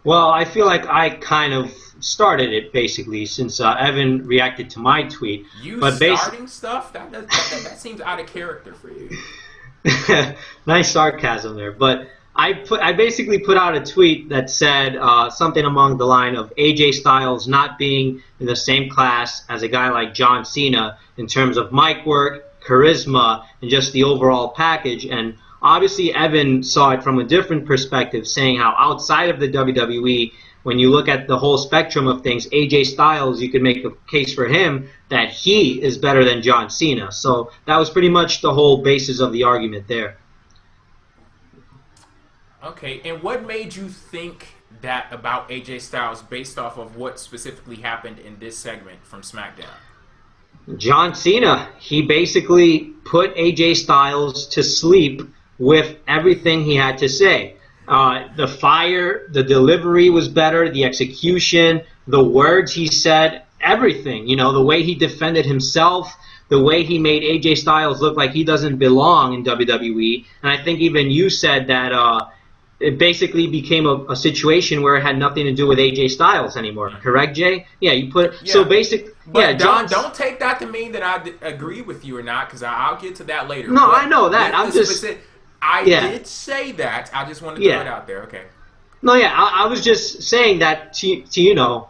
Well, I feel like I kind of started it, basically, since Evan reacted to my tweet. Starting stuff? That seems out of character for you. Nice sarcasm there. But I basically put out a tweet that said something along the line of AJ Styles not being in the same class as a guy like John Cena in terms of mic work, charisma, and just the overall package. And obviously, Evan saw it from a different perspective, saying how outside of the WWE, when you look at the whole spectrum of things, AJ Styles, you could make a case for him that he is better than John Cena. So that was pretty much the whole basis of the argument there. Okay, and what made you think that about AJ Styles based off of what specifically happened in this segment from SmackDown? John Cena, he basically put AJ Styles to sleep with everything he had to say. The fire, the delivery was better, the execution, the words he said, everything. You know, the way he defended himself, the way he made AJ Styles look like he doesn't belong in WWE. And I think even you said that it basically became a situation where it had nothing to do with AJ Styles anymore. Correct, Jay? Yeah, you put so basic. But yeah, don't take that to mean that I agree with you or not, because I'll get to that later. No, but I know that. I'm just. Did say that. I just wanted to throw it out there. Okay. No, yeah, I was just saying that to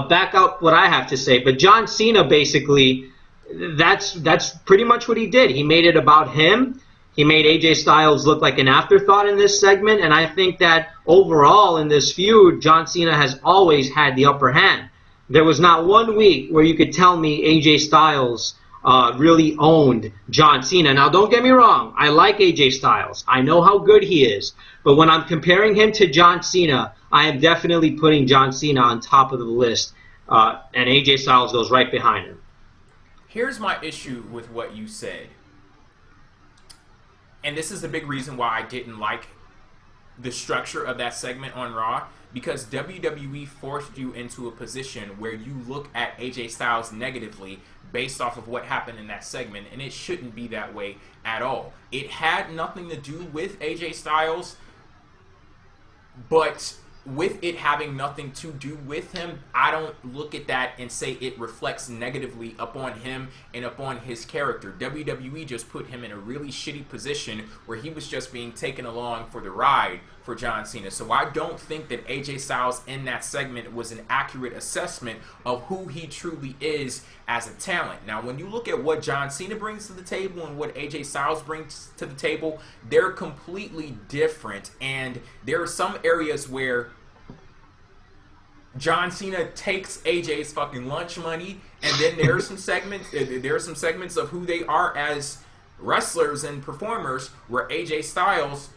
back up what I have to say. But John Cena basically, that's pretty much what he did. He made it about him. He made AJ Styles look like an afterthought in this segment, and I think that overall in this feud, John Cena has always had the upper hand. There was not one week where you could tell me AJ Styles really owned John Cena. Now, don't get me wrong. I like AJ Styles. I know how good he is. But when I'm comparing him to John Cena, I am definitely putting John Cena on top of the list, and AJ Styles goes right behind him. Here's my issue with what you said. And this is the big reason why I didn't like the structure of that segment on Raw, because WWE forced you into a position where you look at AJ Styles negatively based off of what happened in that segment, and it shouldn't be that way at all. It had nothing to do with AJ Styles, but with it having nothing to do with him, I don't look at that and say it reflects negatively upon him and upon his character. WWE just put him in a really shitty position where he was just being taken along for the ride for John Cena. So I don't think that AJ Styles in that segment was an accurate assessment of who he truly is as a talent. Now, when you look at what John Cena brings to the table and what AJ Styles brings to the table, they're completely different. And there are some areas where John Cena takes AJ's fucking lunch money, and then there are some segments of who they are as wrestlers and performers where AJ Styles,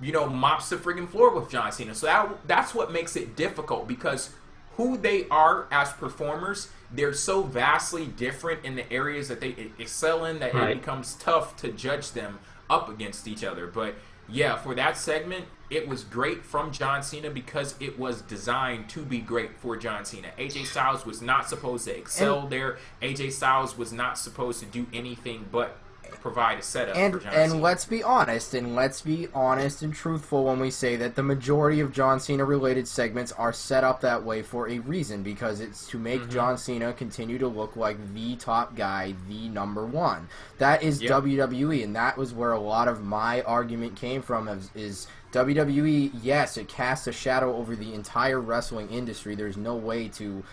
mops the friggin' floor with John Cena. So that's what makes it difficult, because who they are as performers, they're so vastly different in the areas that they excel in that It becomes tough to judge them up against each other. But yeah, for that segment, it was great from John Cena because it was designed to be great for John Cena. AJ Styles was not supposed to excel there. AJ Styles was not supposed to do anything but provide a setup for John Cena. And let's be honest and truthful when we say that the majority of John Cena related segments are set up that way for a reason, because it's to make John Cena continue to look like the top guy, the number one. That is WWE, and that was where a lot of my argument came from, is WWE, yes, it casts a shadow over the entire wrestling industry. There's no way to,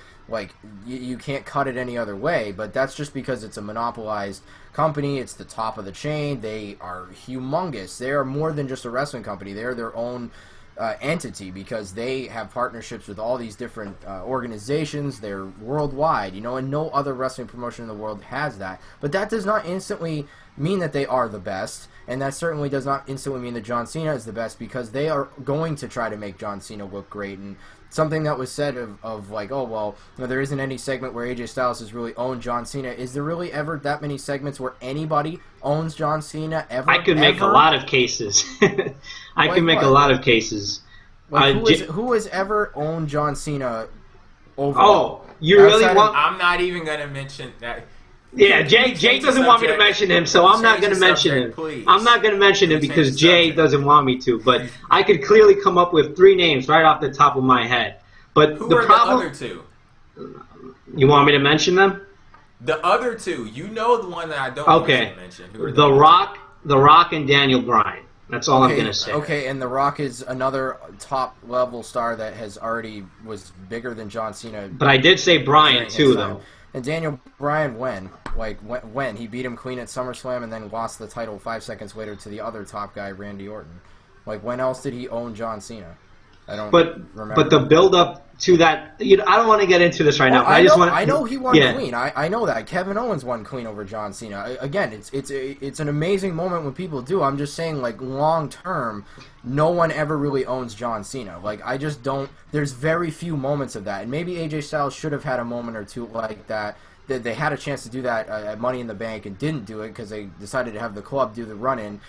you can't cut it any other way, but that's just because it's a monopolized company. It's the top of the chain. They are humongous. They are more than just a wrestling company. They are their own entity, because they have partnerships with all these different organizations. They're worldwide, and no other wrestling promotion in the world has that. But that does not instantly mean that they are the best, and that certainly does not instantly mean that John Cena is the best, because they are going to try to make John Cena look great. And something that was said of there isn't any segment where AJ Styles has really owned John Cena. Is there really ever that many segments where anybody owns John Cena ever? I could make a lot of cases. I can make a lot of cases. Who has ever owned John Cena over? Oh, you really want? I'm not even going to mention that. Yeah, Jay doesn't want me to mention him, so I'm not going to mention him. Please. I'm not going to mention him because Jay doesn't want me to. But I could clearly come up with 3 names right off the top of my head. But who the are problem, the other 2? You want me to mention them? The other 2, the one that I don't want to mention. The Rock, and Daniel Bryan. That's all I'm going to say. Okay, and The Rock is another top-level star that was bigger than John Cena. But I did say Bryan, too, though. And Daniel Bryan, when? When? He beat him clean at SummerSlam and then lost the title 5 seconds later to the other top guy, Randy Orton. When else did he own John Cena? I don't remember. But the build up to that, I don't want to get into this right now. But I know he won clean. I know that Kevin Owens won clean over John Cena. Again, it's an amazing moment when people do. I'm just saying, like, long term, no one ever really owns John Cena. Like, I just don't. There's very few moments of that, and maybe AJ Styles should have had a moment or two like that. They had a chance to do that at Money in the Bank and didn't do it because they decided to have the club do the run-in.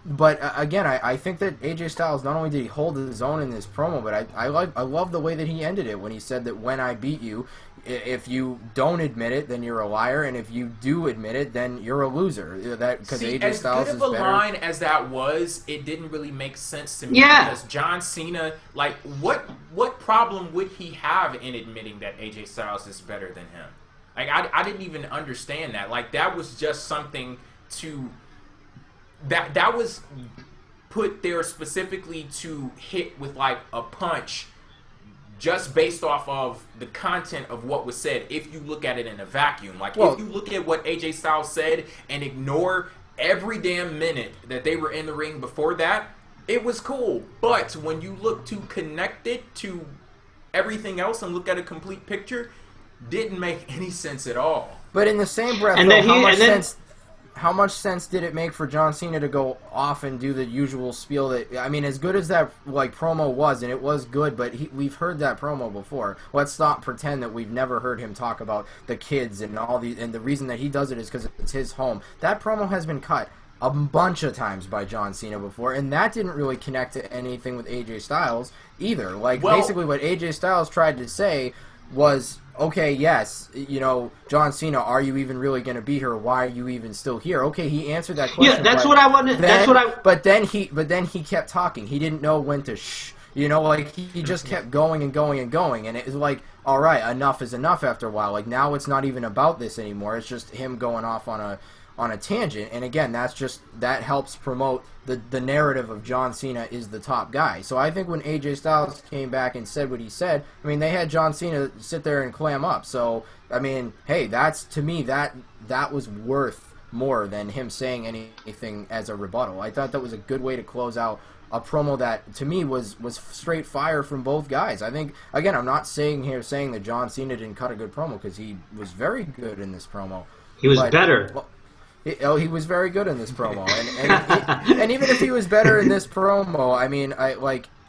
But again, I think that AJ Styles, not only did he hold his own in this promo, but I love the way that he ended it when he said that when I beat you, if you don't admit it, then you're a liar, and if you do admit it, then you're a loser. That because AJ Styles is better. As good of a line as that was, it didn't really make sense to me. Because John Cena, like, what problem would he have in admitting that AJ Styles is better than him? Like, I didn't even understand that. Like, that was just something to... That was put there specifically to hit with, like, a punch just based off of the content of what was said if you look at it in a vacuum. Like, if you look at what AJ Styles said and ignore every damn minute that they were in the ring before that, it was cool. But when you look to connect it to everything else and look at a complete picture, didn't make any sense at all. But in the same breath, how much sense did it make for John Cena to go off and do the usual spiel that, I mean, as good as that, like, promo was, and it was good, but we've heard that promo before. Let's not pretend that we've never heard him talk about the kids and all these, and the reason that he does it is because it's his home. That promo has been cut a bunch of times by John Cena before, and that didn't really connect to anything with AJ Styles either. Like, basically what AJ Styles tried to say was, okay, yes, John Cena, are you even really going to be here? Why are you even still here? Okay, he answered that question. Yeah, that's what I wanted. But then he kept talking. He didn't know when to shh. Like, he just kept going and going and going, and it was like, all right, enough is enough after a while. Like, now it's not even about this anymore. It's just him going off on a tangent, and again, that helps promote the narrative of John Cena is the top guy. So I think when AJ Styles came back and said what he said, I mean, they had John Cena sit there and clam up. So, I mean, hey, to me, that was worth more than him saying anything as a rebuttal. I thought that was a good way to close out a promo that, to me, was straight fire from both guys. I think, again, I'm not saying that John Cena didn't cut a good promo, because he was very good in this promo. He was better. He was very good in this promo, and even if he was better in this promo, I mean,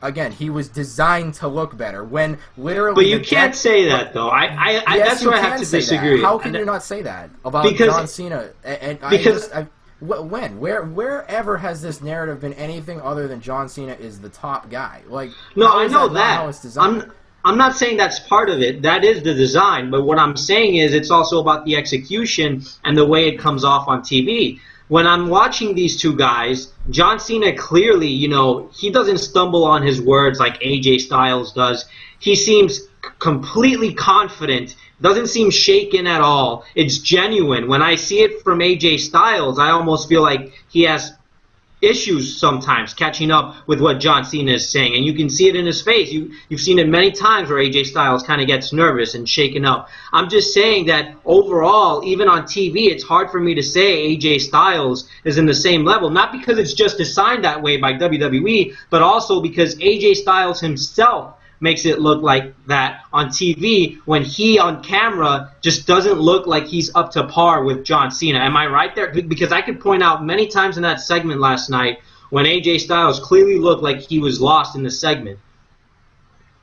again, he was designed to look better. When literally, but you can't say that though. Yes, that's where I have to disagree. How can you not say that about John Cena? Wherever has this narrative been anything other than John Cena is the top guy? Like, no, I know that. I'm not saying that's part of it. That is the design. But what I'm saying is it's also about the execution and the way it comes off on TV. When I'm watching these two guys, John Cena clearly, he doesn't stumble on his words like AJ Styles does. He seems completely confident, doesn't seem shaken at all. It's genuine. When I see it from AJ Styles, I almost feel like he has issues sometimes catching up with what John Cena is saying, and you can see it in his face. You've seen it many times where AJ Styles kind of gets nervous and shaken up. I'm just saying that overall, even on TV, it's hard for me to say AJ Styles is in the same level, not because it's just designed that way by WWE, but also because AJ Styles himself makes it look like that on TV when he on camera just doesn't look like he's up to par with John Cena. Am I right there? Because I could point out many times in that segment last night when AJ Styles clearly looked like he was lost in the segment.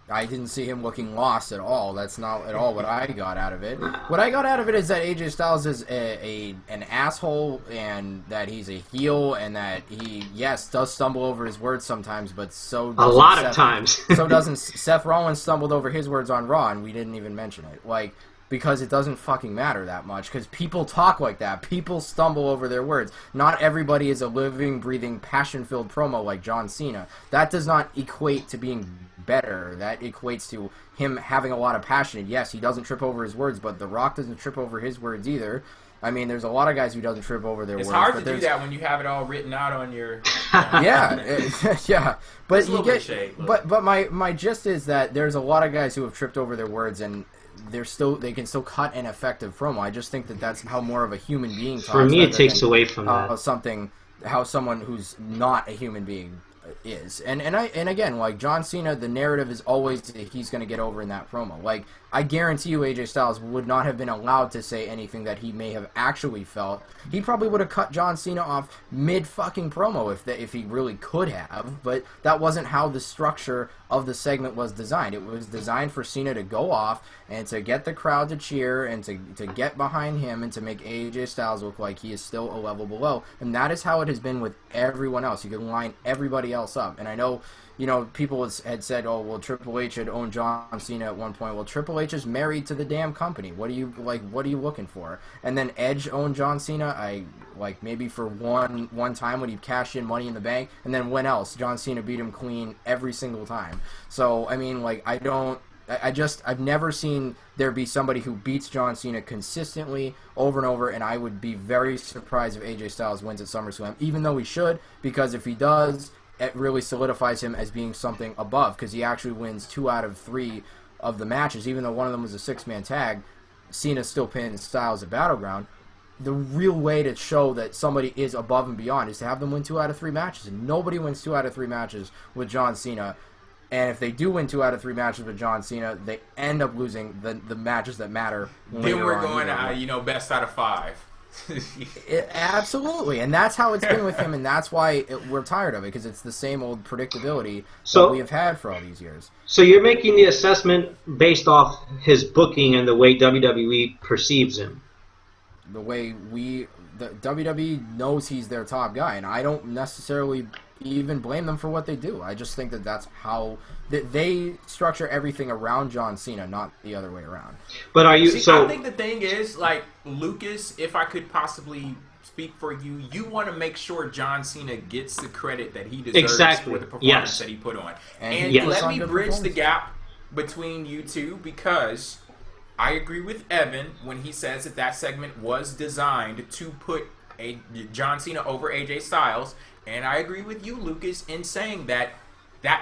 I didn't see him looking lost at all. That's not at all what I got out of it. What I got out of it is that AJ Styles is an asshole, and that he's a heel, and that he, yes, does stumble over his words sometimes, but so doesn't a lot of times. So doesn't Seth Rollins stumbled over his words on Raw, and we didn't even mention it. Like, because it doesn't fucking matter that much, because people talk like that. People stumble over their words. Not everybody is a living, breathing, passion-filled promo like John Cena. That does not equate to being better. That equates to him having a lot of passion. And yes, he doesn't trip over his words, but The Rock doesn't trip over his words either. I mean, there's a lot of guys who doesn't trip over their words. It's hard to do that when you have it all written out on your... yeah. But you get... But my gist is that there's a lot of guys who have tripped over their words, and they can still cut an effective promo. I just think that that's how more of a human being talks. For me, it takes away from that. How someone who's not a human being is. And again, like, John Cena, the narrative is always that he's going to get over in that promo. Like, I guarantee you AJ Styles would not have been allowed to say anything that he may have actually felt. He probably would have cut John Cena off mid-fucking promo if he really could have, but that wasn't how the structure of the segment was designed. It was designed for Cena to go off and to get the crowd to cheer and to get behind him and to make AJ Styles look like he is still a level below. And that is how it has been with everyone else. You can line everybody else up. And I know, you know, people had said, oh, well, Triple H had owned John Cena at one point. Well, Triple H is married to the damn company. What are you looking for? And then Edge owned John Cena, maybe for one time when he cashed in Money in the Bank, and then when else? John Cena beat him clean every single time. So, I mean, like, I've never seen there be somebody who beats John Cena consistently over and over, and I would be very surprised if AJ Styles wins at SummerSlam, even though he should, because if he does, it really solidifies him as being something above, because he actually wins 2 out of 3 of the matches. Even though one of them was a 6-man tag, Cena still pins Styles at Battleground. The real way to show that somebody is above and beyond is to have them win 2 out of 3 matches, and nobody wins 2 out of 3 matches with John Cena. And if they do win 2 out of 3 matches with John Cena, they end up losing the matches that matter. Then we're going best out of 5. Absolutely, and that's how it's been with him, and that's why we're tired of it, because it's the same old predictability that we have had for all these years. So you're making the assessment based off his booking and the way WWE perceives him. The way the WWE knows he's their top guy, and I don't necessarily even blame them for what they do. I just think that that's how they structure everything around John Cena, not the other way around. But are you? I think the thing is, like, Lucas, if I could possibly speak for you, you want to make sure John Cena gets the credit that he deserves for the performance that he put on. And let me bridge the gap between you two, because I agree with Evan when he says that segment was designed to put John Cena over AJ Styles. And I agree with you, Lucas, in saying that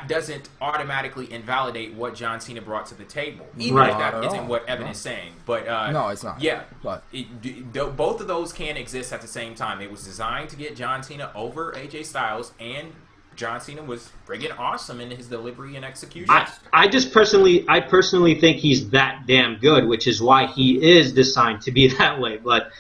doesn't automatically invalidate what John Cena brought to the table. Even if that isn't what Evan is saying. But no, it's not. Yeah. But both of those can exist at the same time. It was designed to get John Cena over AJ Styles, and John Cena was friggin' awesome in his delivery and execution. I personally think he's that damn good, which is why he is designed to be that way. But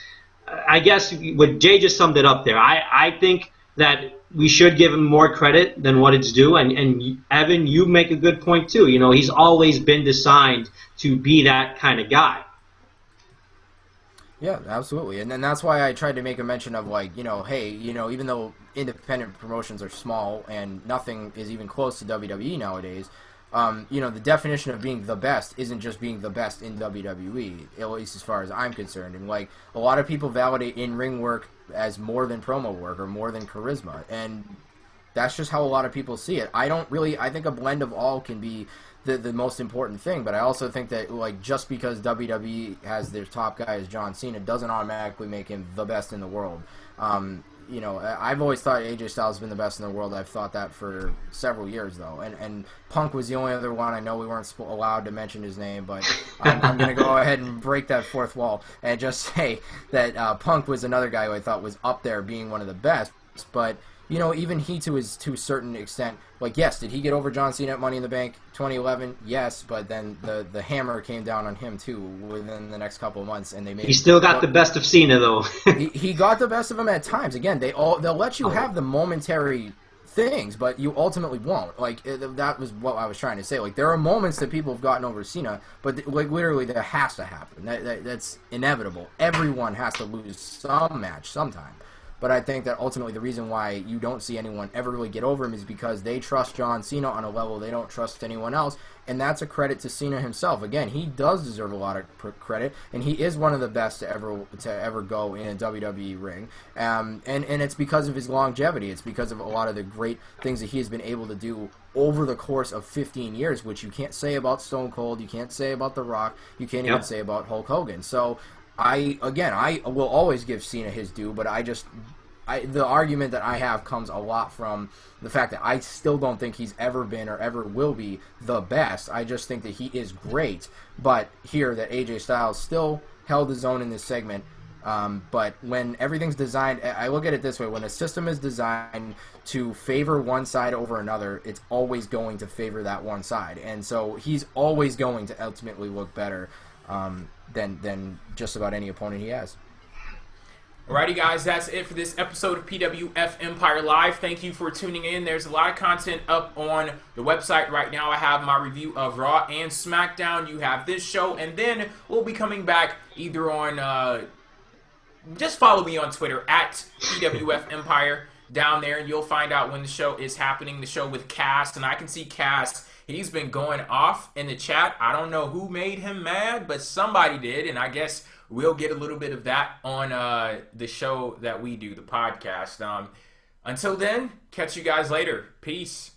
I guess what Jay just summed it up there. I think that we should give him more credit than what it's due. And Evan, you make a good point too. You know, he's always been designed to be that kind of guy. Yeah, absolutely. And then that's why I tried to make a mention of, like, hey, even though independent promotions are small and nothing is even close to WWE nowadays, the definition of being the best isn't just being the best in WWE, at least as far as I'm concerned. And, like, a lot of people validate in-ring work as more than promo work or more than charisma, and that's just how a lot of people see it. I think a blend of all can be the most important thing, but I also think that, like, just because WWE has their top guy as John Cena doesn't automatically make him the best in the world. I've always thought AJ Styles has been the best in the world. I've thought that for several years, though. And Punk was the only other one. I know we weren't allowed to mention his name, but I'm going to go ahead and break that fourth wall and just say that Punk was another guy who I thought was up there being one of the best. But, even he to a certain extent, like, yes, did he get over John Cena at Money in the Bank 2011? Yes, but then the hammer came down on him, too, within the next couple of months, and they made... He still got the best of Cena, though. he got the best of him at times. Again, they'll let you have the momentary things, but you ultimately won't. Like, that was what I was trying to say. Like, there are moments that people have gotten over Cena, but, like, literally that has to happen. That's inevitable. Everyone has to lose some match sometime. But I think that ultimately the reason why you don't see anyone ever really get over him is because they trust John Cena on a level they don't trust anyone else, and that's a credit to Cena himself. Again, he does deserve a lot of credit, and he is one of the best to ever go in a WWE ring. And it's because of his longevity. It's because of a lot of the great things that he has been able to do over the course of 15 years, which you can't say about Stone Cold, you can't say about The Rock, you can't even say about Hulk Hogan. So I will always give Cena his due, but the argument that I have comes a lot from the fact that I still don't think he's ever been or ever will be the best. I just think that he is great, but here that AJ Styles still held his own in this segment But when everything's designed, I look at it this way: when a system is designed to favor one side over another, it's always going to favor that one side, and so he's always going to ultimately look better than just about any opponent he has. Alrighty, guys, that's it for this episode of PWF Empire Live. Thank you for tuning in. There's a lot of content up on the website right now. I have my review of Raw and SmackDown. You have this show, and then we'll be coming back either on, just follow me on Twitter, at PWF Empire, down there, and you'll find out when the show is happening, the show with Cass. And I can see Cass, he's been going off in the chat. I don't know who made him mad, but somebody did, and I guess we'll get a little bit of that on the show that we do, the podcast. Until then, catch you guys later. Peace.